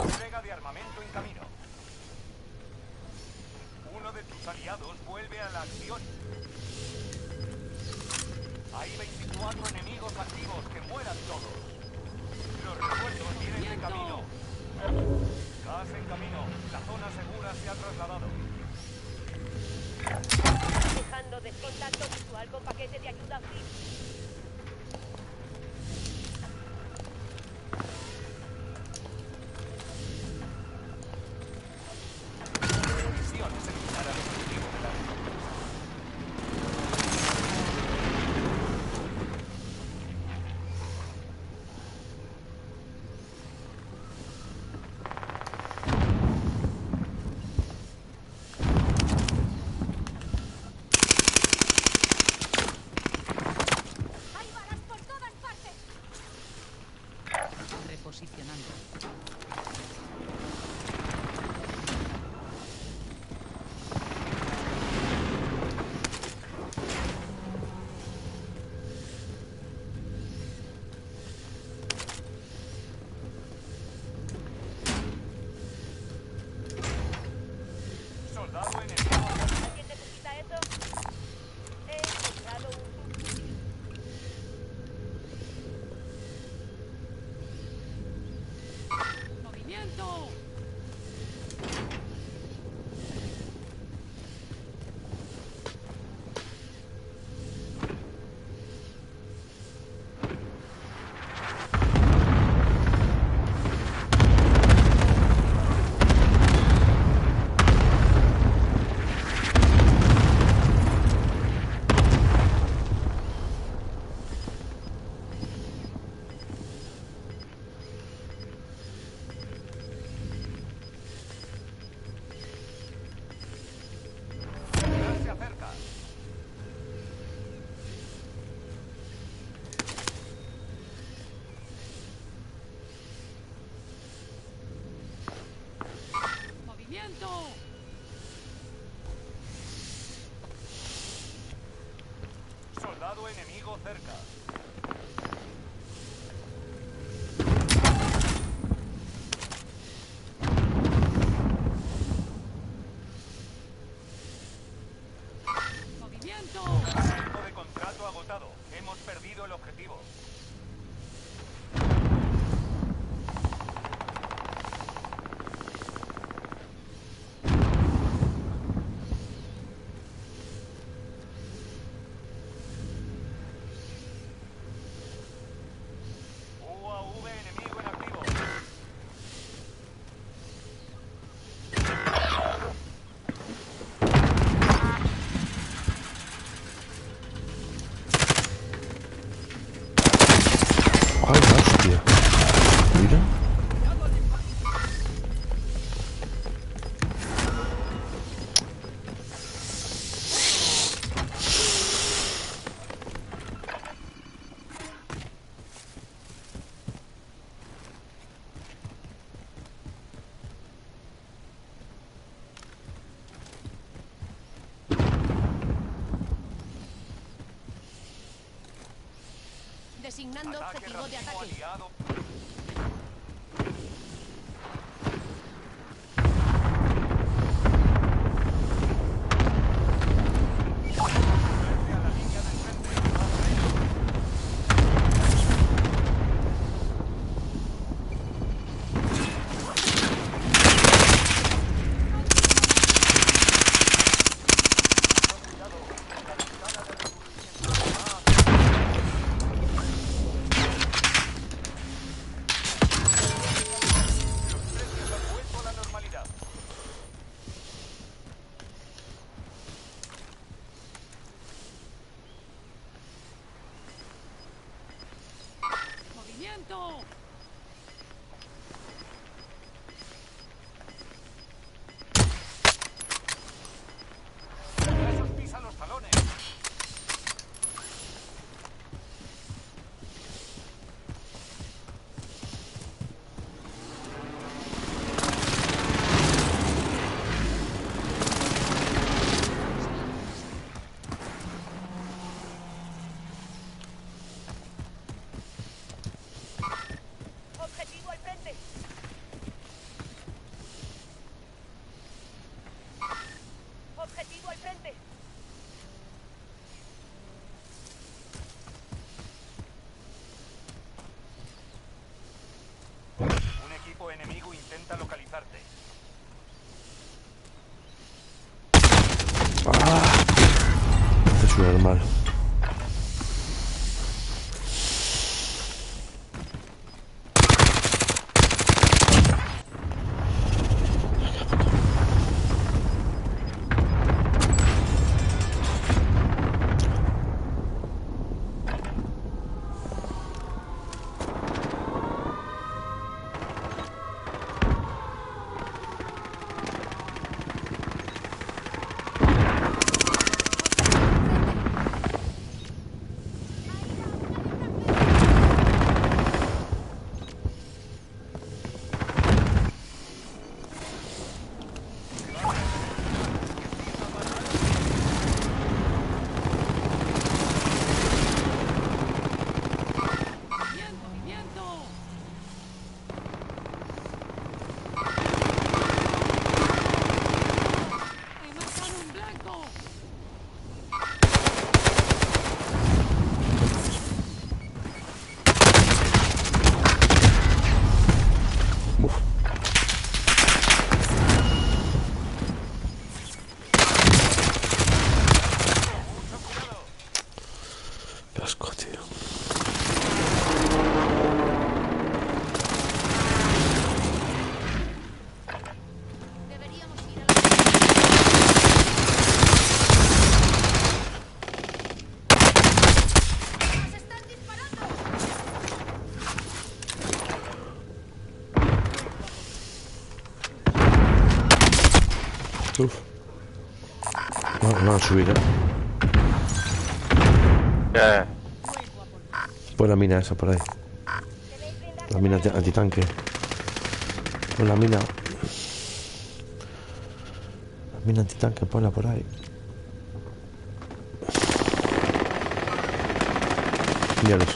Entrega de armamento en camino. Uno de tus aliados vuelve a la acción. Hay 24 enemigos activos, que mueran todos. Los refuerzos vienen de camino. Gas en camino. La zona segura se ha trasladado. Dejando descontacto visual con paquete de ayuda free. Misión es eliminar al objetivo de la recompensa. ¡Hay balas por todas partes! Reposicionando. Soldado enemigo. ¿Alguien necesita eso? He encontrado un subfusil. Movimiento. Gas se acerca. Movimiento. Soldado enemigo cerca. Movimiento. Tiempo de contrato agotado. Hemos perdido el objetivo. UAV enemigo en activo. ¡Ay, hostia! Mira. Designando Ataque objetivo de racimo ataque. aliado. Frente a la línea del frente. ¡Movimiento! Esos pisan normal. ¡Movimiento! ¡He marcado un blanco! Uf. Qué asco, tío. Deberíamos ir a la... ¡Nos están disparando! Uf. No, no, subir, ¿Qué? Pon la mina esa por ahí. La mina antitanque. Pon la mina. La mina antitanque, ponla por ahí. Míralos.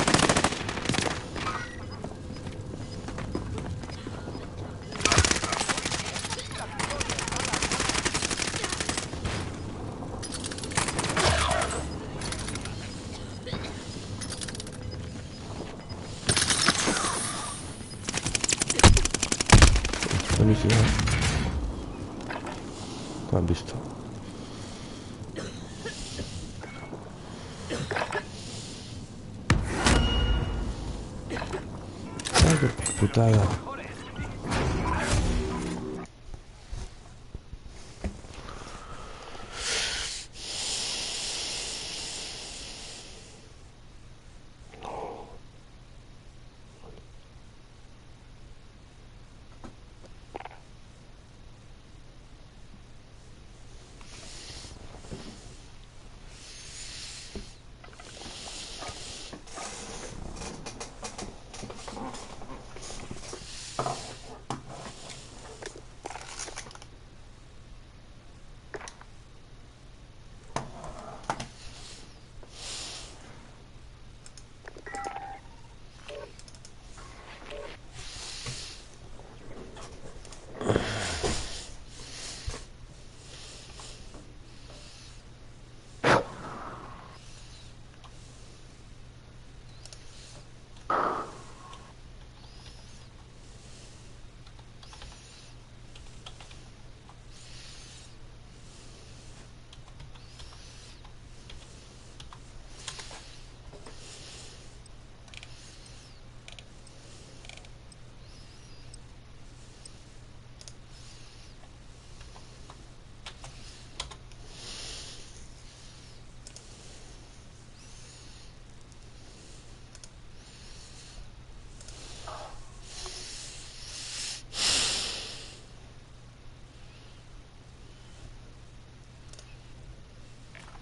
Buenísimo. Lo han visto. Ay, qué putada.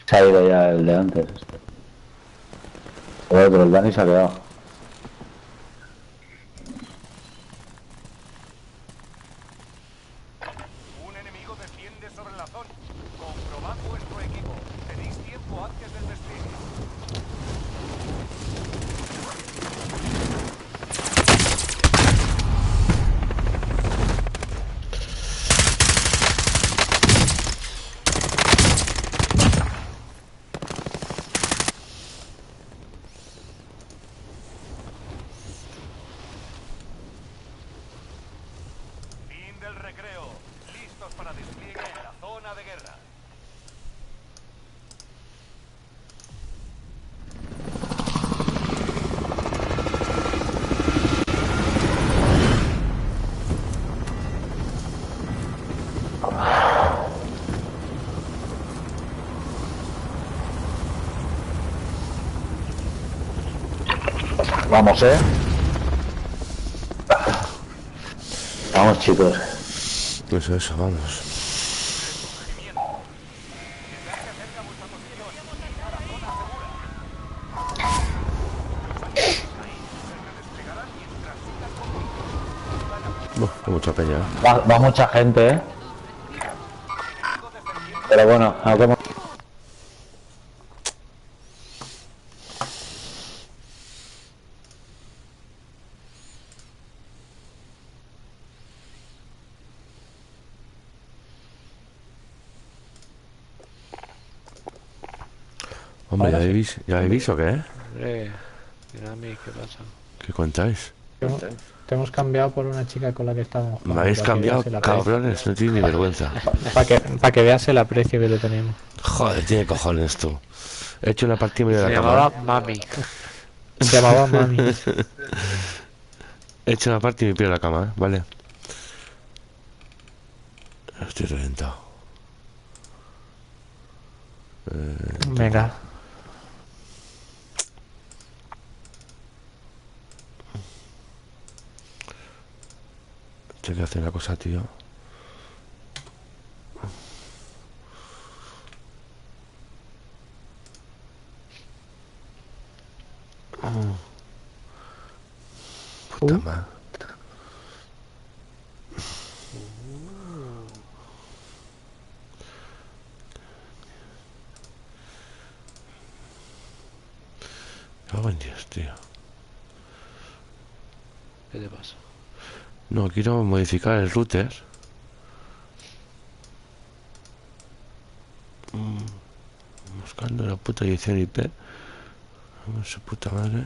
Se ha ido ya el de antes. El otro, el Dani se ha quedado. Un enemigo desciende sobre la zona. Comprobad vuestro equipo. Tenéis tiempo antes del despliegue. Fin del recreo. Listos para despliegue en la zona de guerra. Vamos, Vamos, chicos. Eso, vamos. Hay mucha peña, ¿eh? Va mucha gente, Pero bueno, aunque hemos... Hombre, ¿ya habéis visto qué, Hombre, mira a mí, ¿qué pasa? ¿Qué contáis? Te hemos cambiado por una chica con la que estábamos jugando. Me habéis cambiado, cabrones, no tiene ni vergüenza. Para que veas el aprecio que le tenemos. Joder, tiene cojones tú. He hecho una partida medio de Se la llamaba cama. Mami. Se llamaba Mami. He hecho una partida y me pido la cama, ¿eh? Vale. Estoy reventado. Venga. Tengo que hacer una cosa, tío. Puta madre. Oh, buen Dios, tío. ¿Qué te pasa? No, quiero modificar el router. Buscando la puta dirección IP. Vamos, su puta madre.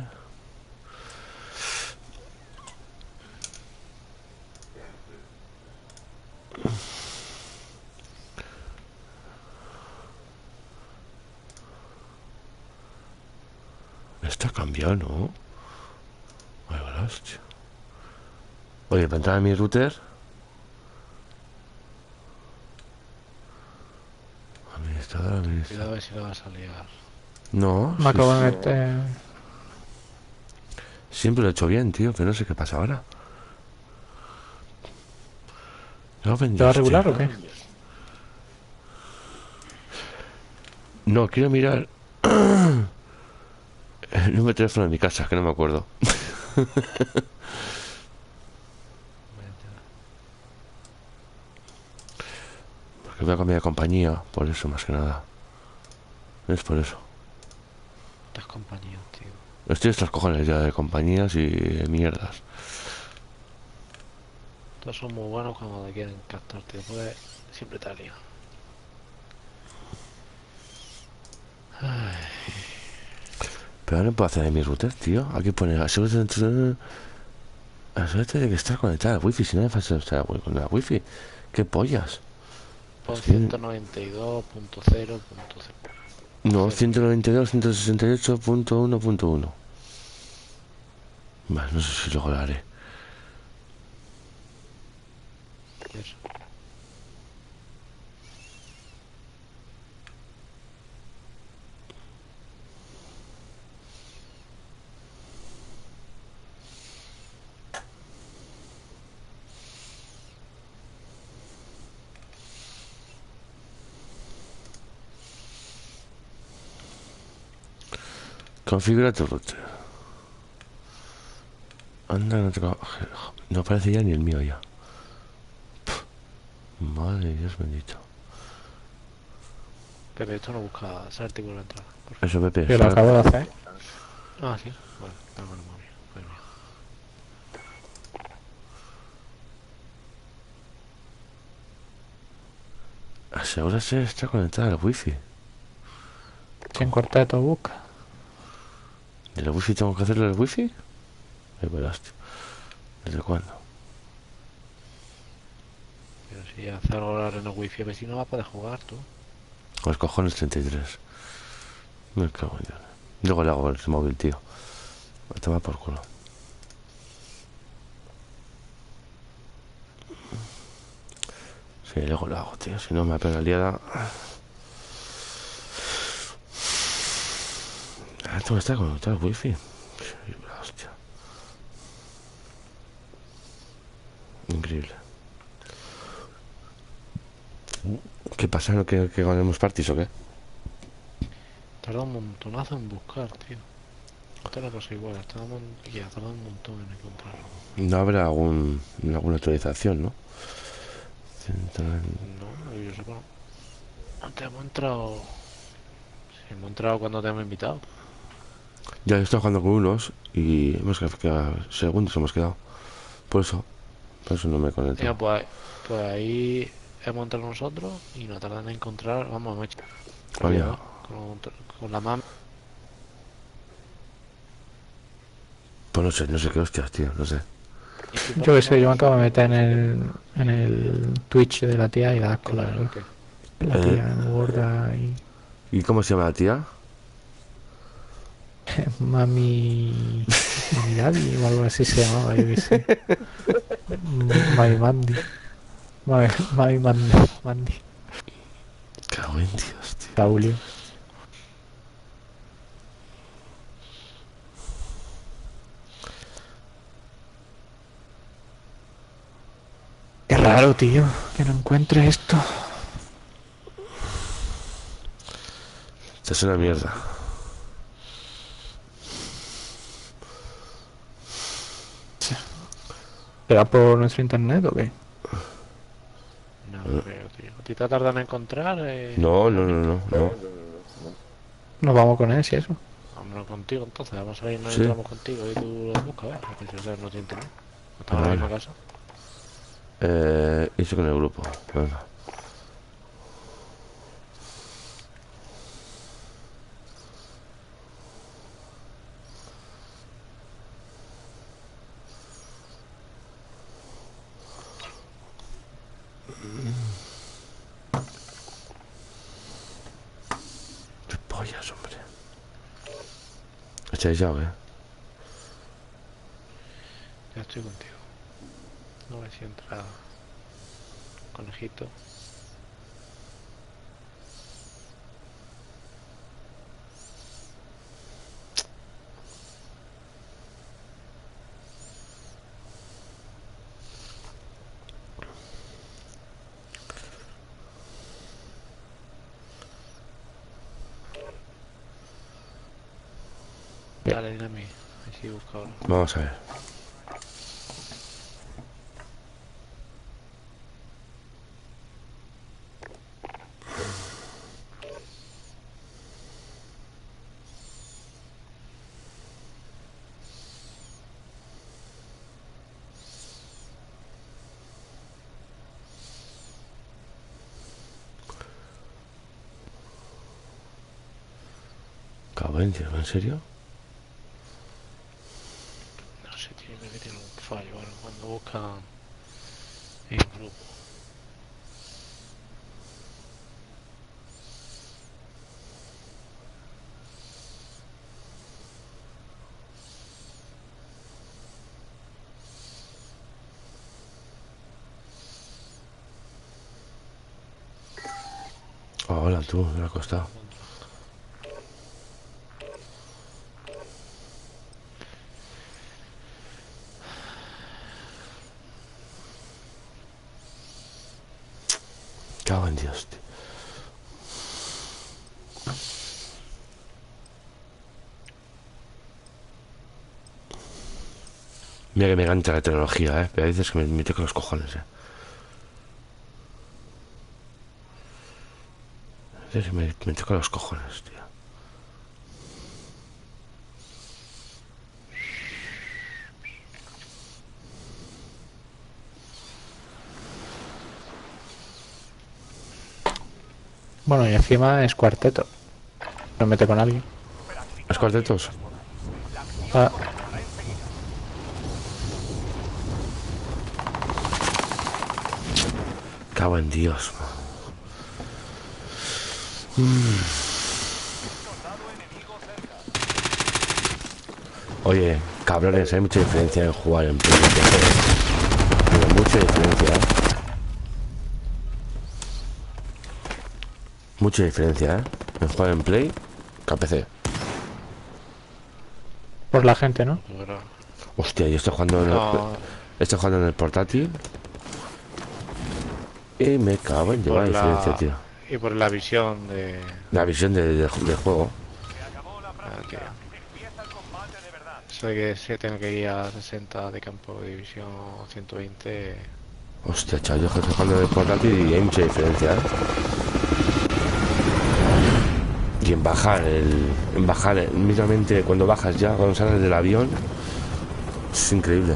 Está cambiado, ¿no? Ay, la hostia. Oye, para entrar a mi router. Administrador. Cuidado a ver si la vas a liar. No, Me acabo de meter. siempre lo he hecho bien, tío, pero no sé qué pasa ahora. ¿Te va a regular o qué? No, quiero mirar el número de teléfono de mi casa, que no me acuerdo. Porque voy a cambiar de compañía, por eso más que nada. Es por eso. Las compañías, tío. Estoy hasta los cojones ya de compañías y de mierdas. Todos son muy buenos cuando te quieren captar, tío. Pues siempre te lío. Pero ahora no puedo hacer en mi router, tío. Aquí pone asegúrate de que está conectada al wifi. Si no me falta estar con la wifi. ¿Qué pollas? Pon 192.0.0. No, 192.168.1.1. Vale, no sé si luego lo haré. Eso. Configura tu router. Anda, no aparece ya ni el mío ya. Madre de Dios bendito. Pepe, esto no busca ese artículo de entrada. Eso, Pepe. Yo lo acabo de hacer. Ah, sí. Bueno, está con el móvil. Pues mira. Asegúrase de estar conectada al wifi. Si en cuarteto busca. ¿De la wifi tengo que hacerlo del wifi? Me pelaste. ¿Desde cuándo? Pero si hace algo raro en el wifi, a ver si no va a poder jugar tú. Con los cojones 33. Me cago en Dios. Luego le hago el móvil, tío. A tomar por culo. Sí, luego lo hago, tío. Si no me pega liada. Tengo que estar conectado al wifi. Sí, hostia. Terrible. ¿Qué pasa? ¿No que ganemos parties o qué? Tarda un montonazo en buscar, tío. Esta es la cosa igual, estábamos aquí, ha tardado un montón en encontrarlo. No habrá alguna actualización, ¿no? Central... No, yo sepa. Antes hemos entrado... Sí, hemos entrado cuando te hemos invitado. Ya he estado jugando con unos y hemos quedado segundos, hemos quedado. Por eso no me conecto. Mira, pues ahí hemos entrado nosotros y no tardan en encontrar... Vamos, hemos hecho... Vaya. Con la mami. Pues no sé qué hostias, tío, no sé. Yo qué sé, yo me acabo de meter en el Twitch de la tía y da asco, la verdad. La tía gorda y... ¿Y cómo se llama la tía? Mami Daddy o algo así se llamaba, yo qué sé. Mami Mandy. Mami Mandy. Cago en Dios, tío. Paulio. Qué raro, tío, que no encuentre esto. Esto es una mierda. ¿Será por nuestro internet o qué? No creo, tío. ¿A ti te tardan en encontrar? No. Nos vamos con él, si eso. Vámonos contigo entonces, vamos a ir, nos Sí. entramos contigo y tú lo buscas, ¿ves? Porque si no tiene internet. ¿No estamos en la misma casa? Hice con el grupo. Venga. ¿Qué pollas, hombre? ¿Echáis ya o qué? Ya estoy contigo. No sé si entra conejito. Dale, Dinami. Así busca ahora. Vamos a ver. Cago en Dios, ¿en serio? No sé, tío, creo que tiene un fallo ahora cuando buscan en grupo. Oh, hola, tú, me ha costado. Cago en Dios, tío. Mira que me encanta la tecnología, pero a veces que me toca los cojones, A veces me toca los cojones, tío. Bueno, y encima es cuarteto. Me mete con alguien. ¿Los cuartetos? Ah, Cago en Dios. Oye, cabrones, hay mucha diferencia en jugar en Play y PC. Pero mucha diferencia, Mucha diferencia, en jugar en Play que a PC. por la gente, ¿no? Pero Hostia, yo estoy jugando en el, no, estoy jugando en el portátil Y me cago en llevar diferencia, tío. Y por la visión de... La visión del juego. Ah, tío. Eso de que se tengo que ir a 60 de campo de división 120. Hostia, chaval, yo estoy jugando de portátil y hay mucha diferencia, ¿eh? Y en bajar, mismamente cuando bajas ya, cuando sales del avión, es increíble.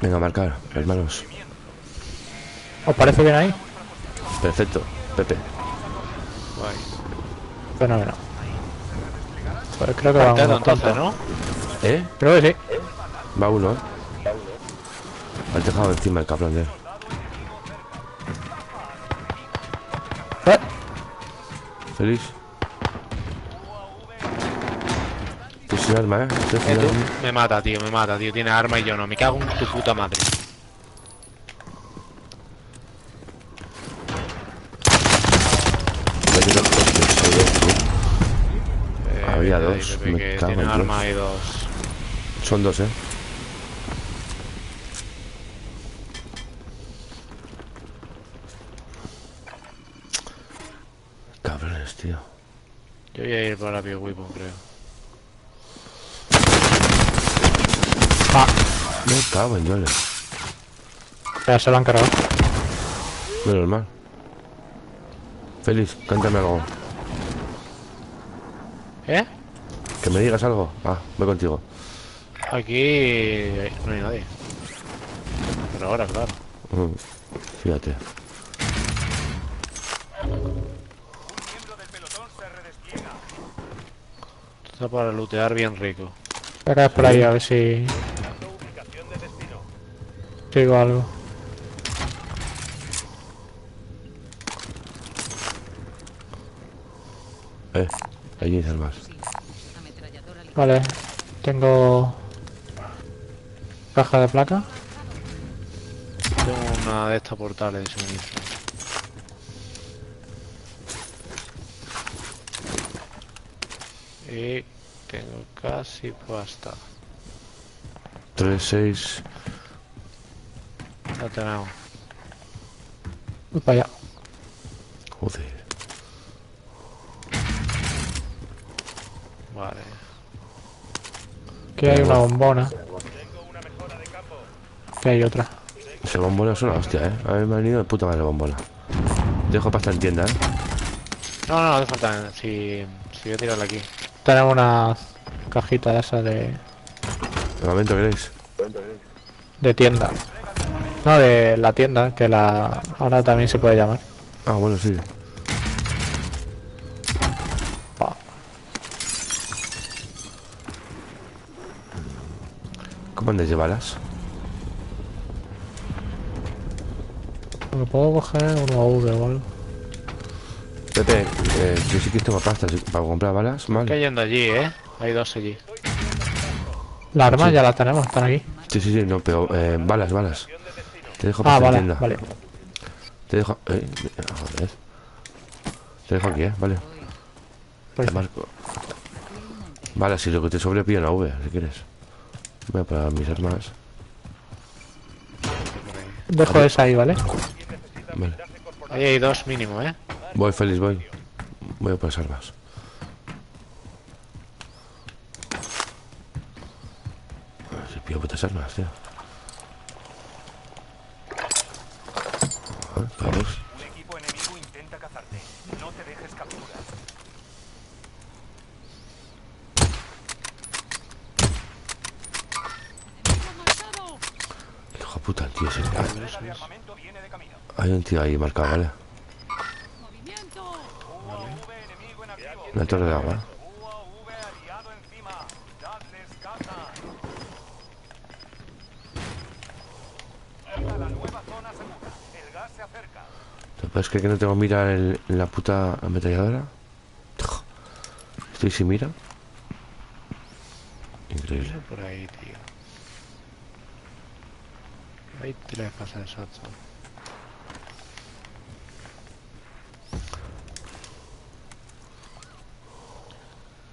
Venga, a marcar, hermanos. ¿Os parece bien ahí? Perfecto, Pepe. Guay. Fenómeno. Pues creo que vamos Partido, pronto. entonces, ¿no? ¿Eh? Creo que sí. Va uno, ¿eh? Has dejado encima el cabrón, ¿eh? Feliz. Estoy sin arma, ¿eh? Estoy sin Tú arma. me mata, tío. Tiene arma y yo no. Me cago en tu puta madre. Hay dos coches, hay dos, tío. Había Pepe, dos, Pepe, me que cago en tiene Dios. arma y dos. Son dos, ¿eh? Cabrones, tío. Yo voy a ir para Big Weapon, creo. Me cago en Dios. Ya se lo han cargado. Menos mal. Feliz, cántame algo. ¿Eh? Que me digas algo. Ah, voy contigo. Aquí no hay nadie. Pero ahora, claro. Fíjate. Esto está para lootear bien rico. Espera por ahí a ver si sigo algo. Hay 10 armas. Vale, tengo caja de placa. Tengo una de estas portales de suministro. Y tengo casi pasta. 3, 6. La tenemos. Voy para allá. Joder. Vale. Aquí hay una bombona. Aquí hay otra. Ese bombona es una hostia, ¿eh? A mí me ha venido de puta madre bombona. Dejo pasta en tienda, ¿eh? No, no hace falta. Si voy a tirarla aquí. Tenemos una cajita de esa de ¿De queréis? tienda. No, de la tienda, que la ahora también se puede llamar. Ah, bueno, sí. ¿Cómo andas de balas? Me puedo coger uno AV o algo. Pepe, yo sí que tengo pasta para comprar balas, ¿Qué ¿vale? hay yendo allí, eh? Hay dos allí. Las armas Sí. ya las tenemos, están aquí. Sí, no, pero balas. Te dejo Ah, pasta en vale, tienda. vale. Te dejo... joder. Te dejo aquí, ¿vale? Te marco. Vale, si lo que te sobre pilla una V, si quieres. Voy a parar mis armas. Dejo esa ahí, ¿vale? Vale. Ahí hay dos mínimo, eh. Voy, Félix, voy. Voy a por las armas. Si pillo putas armas, tío. Vamos. Un equipo enemigo intenta cazarte. No te dejes capturar. Hijo de puta, el tío ese. Carga de armamento viene de camino. Hay un tío ahí marcado, ¿vale? UAV enemigo en activo. Una torre de agua. UAV aliado encima. Dadles caza. Llega la nueva zona segura. El gas se acerca. ¿Te puedes creer que no tengo mira en la puta ametralladora? Estoy sin mira. Increíble. Por ahí, tío. Hay tres pasas exacto.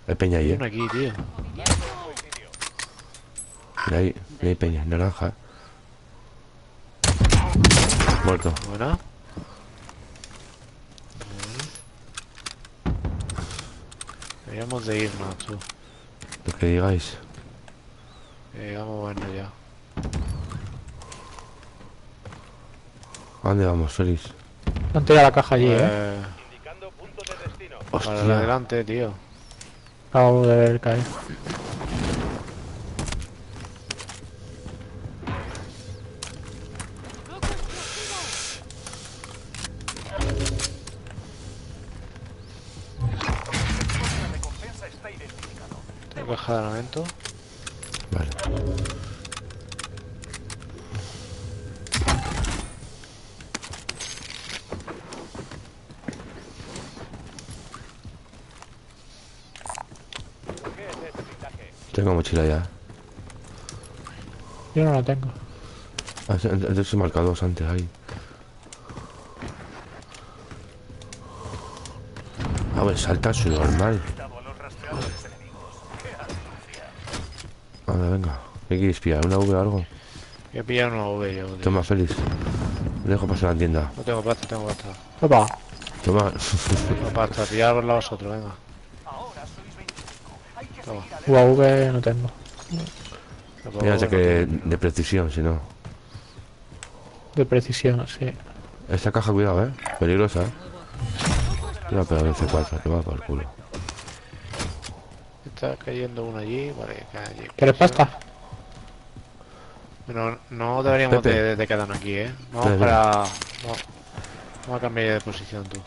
Hay peña ahí, Hay uno aquí, tío. Mira hay peña, naranja. Muerto. Buena. Deberíamos de irnos, tú. Lo que digáis. Vamos a movernos ya. ¿A dónde vamos, Félix? Han tirado la caja allí, Indicando punto de destino. Para Hostia. adelante, tío. Acabo de ver caer. ¡Loco explosivo! La recompensa está identificado. Tengo caja de armamento. Vale. ¿Qué es este blindaje? Tengo mochila ya. Yo no la tengo. Antes he marcado dos antes ahí. A ver, salta su normal. Quitado a los rastreadores enemigos. ¡Qué astucia! Anda, venga. ¿Qué quieres pillar? ¿Una V o algo? Voy a pillar una V yo. tío. Toma, Félix. Dejo pasar a la tienda. No tengo pasta, tengo pasta. Opa. Toma. Tengo pasta, pillarla vosotros, venga. Ahora sois 25. Hay que Toma. seguir al UAV no tengo. Fíjate que de precisión, si no. De precisión, sí. Esta caja, cuidado, peligrosa, Te va a pegar el C4, te va por el culo. Está cayendo uno allí, vale, calle. ¿Quieres pasta? Bueno, no deberíamos Pepe. de quedarnos aquí, Vamos Pepe. Vamos a cambiar de posición, tú.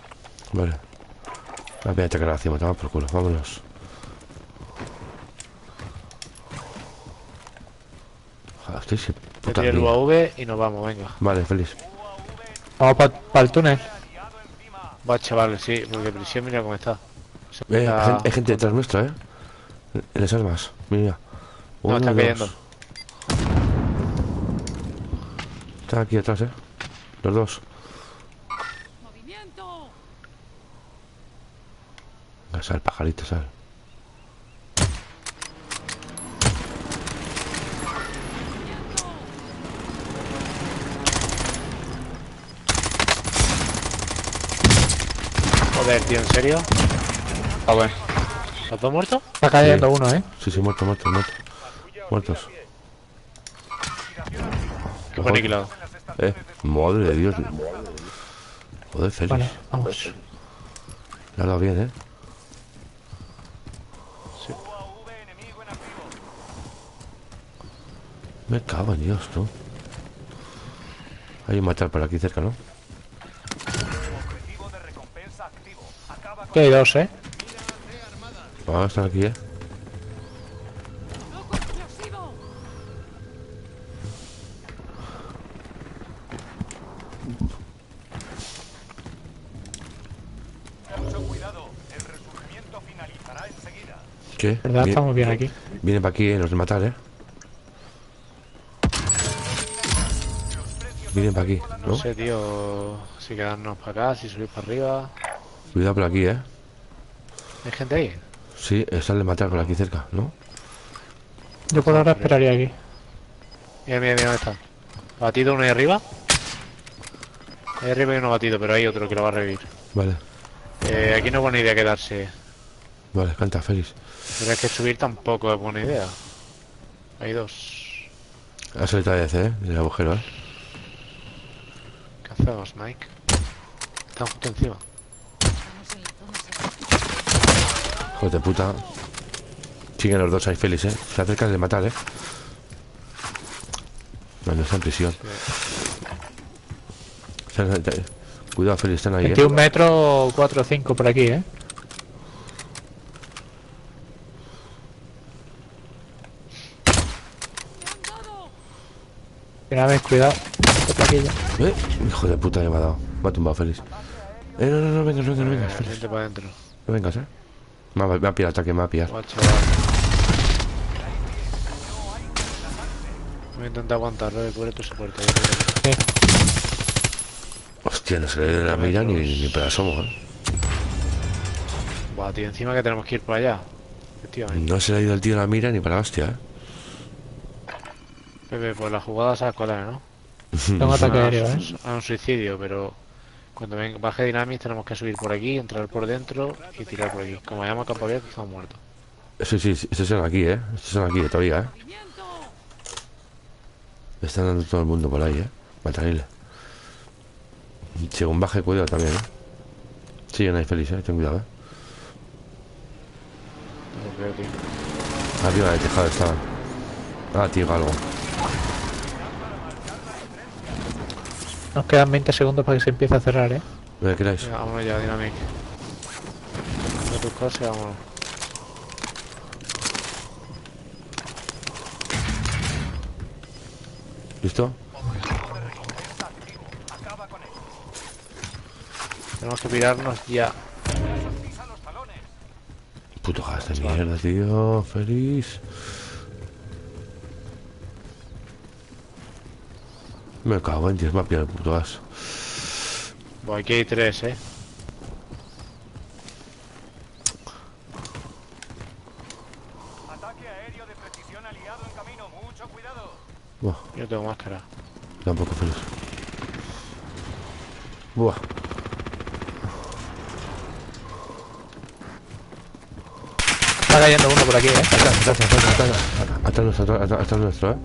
Vale. La voy a atacar la cima, te va por el culo, vámonos. Joder, estoy sin Te puta tiro el vida. UAV y nos vamos, venga. Vale, Félix. Vamos para el túnel. Va, chavales, sí, porque prisión mira cómo está. Hay gente detrás nuestra, En las armas, mira. No, Uno, está dos. cayendo. Están aquí detrás, Los dos. ¡Movimiento! Venga, sal, pajarito, sal. Joder, tío, ¿en serio? Ah, bueno. ¿Los dos muertos? Está cayendo Sí. uno, Sí, muertos. Muertos. Qué buen aniquilado. Madre de Dios. Joder, Félix. Vale, vamos. Le ha dado bien, UAV enemigo en activo. Me cago en Dios, tú. Hay un matar por aquí cerca, ¿no? Objetivo de recompensa activo. Acaba Aquí con hay dos, Vamos a estar aquí, ¡Loco explosivo! mucho cuidado. El resurgimiento finalizará enseguida. ¿Qué? ¿Verdad? Estamos bien aquí. Vienen para aquí, los de matar, Vienen para aquí, No ¿no? sé, tío, si quedarnos para acá, si subir para arriba. Cuidado por aquí, ¿Hay gente ahí? Sí, está el de matar por aquí cerca, ¿no? Yo por ahora esperaría aquí. Mira, mira, mira, ¿dónde está? Batido uno ahí arriba. Ahí arriba hay uno batido, pero hay otro que lo va a revivir. Vale, Aquí no es buena idea quedarse. vale, canta, Félix. Pero es que subir tampoco es buena idea. Hay dos. Ha salido otra vez, del agujero, ¿Qué hacemos, Mike? Están justo encima. Estamos en la zona segura. Joder de puta. Siguen los dos ahí, Félix, Se acercan de matar, No está en prisión. Cuidado, Félix, están ahí, 21 metros, 4 o 5 por aquí, ¡Me han dado! Una vez, cuidado. Otra aquí ya. Hijo de puta, ya me ha dado. Me ha tumbado, Félix. No, vengas, Félix. Gente para adentro. No vengas, Me va a pillar el ataque, me va a pillar. Guau, chaval. Voy a intentar aguantarlo de cubre tu soporte. Hostia, no se le da la mira ni para asomo, Buah, tío, encima que tenemos que ir por allá. Efectivamente. No se le ha ido el tío a la mira ni para la hostia, Pepe, pues la jugada se colar, ¿no? Tengo ataque aéreo, A un suicidio, pero cuando baje Dynamics tenemos que subir por aquí, entrar por dentro y tirar por aquí. Como hayamos campo abierto, estamos muertos. Sí, estos son aquí, estos son aquí todavía, ¡Movimiento! Están dando todo el mundo por ahí, Matariles. Según baje, cuidado también, Sí, no hay feliz, ten cuidado, No lo veo, tío. Arriba del tejado estaban. Ah, tío, algo. Nos quedan 20 segundos para que se empiece a cerrar, ¿No le queráis? Venga, vámonos ya, Dynamic. De tus cosas, vámonos. ¿Listo? Acaba con él. Tenemos que pirarnos ya. Pisa los talones. Puto gas de mierda, tío. Feliz. Me cago en 10, me ha pillado el puto gas. Bueno, aquí hay 3, Ataque aéreo de precisión aliado en camino. Mucho cuidado. Buah, Yo no tengo máscara. tampoco feliz. Buah. Está cayendo uno por aquí, Atrás nuestro,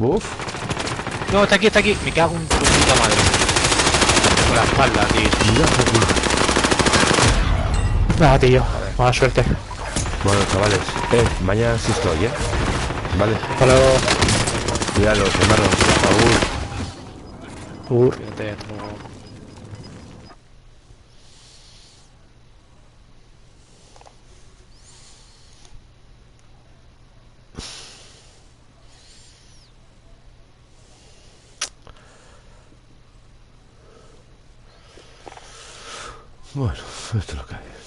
Uf. No, está aquí. Me cago en tu puta madre. Por la espalda, tío. Nada, tío. Mala suerte. Bueno, chavales, mañana sí estoy, Vale, Hasta luego. cuidado, hermanos. Agur. Fíjate, no. Bueno, esto es lo que hay.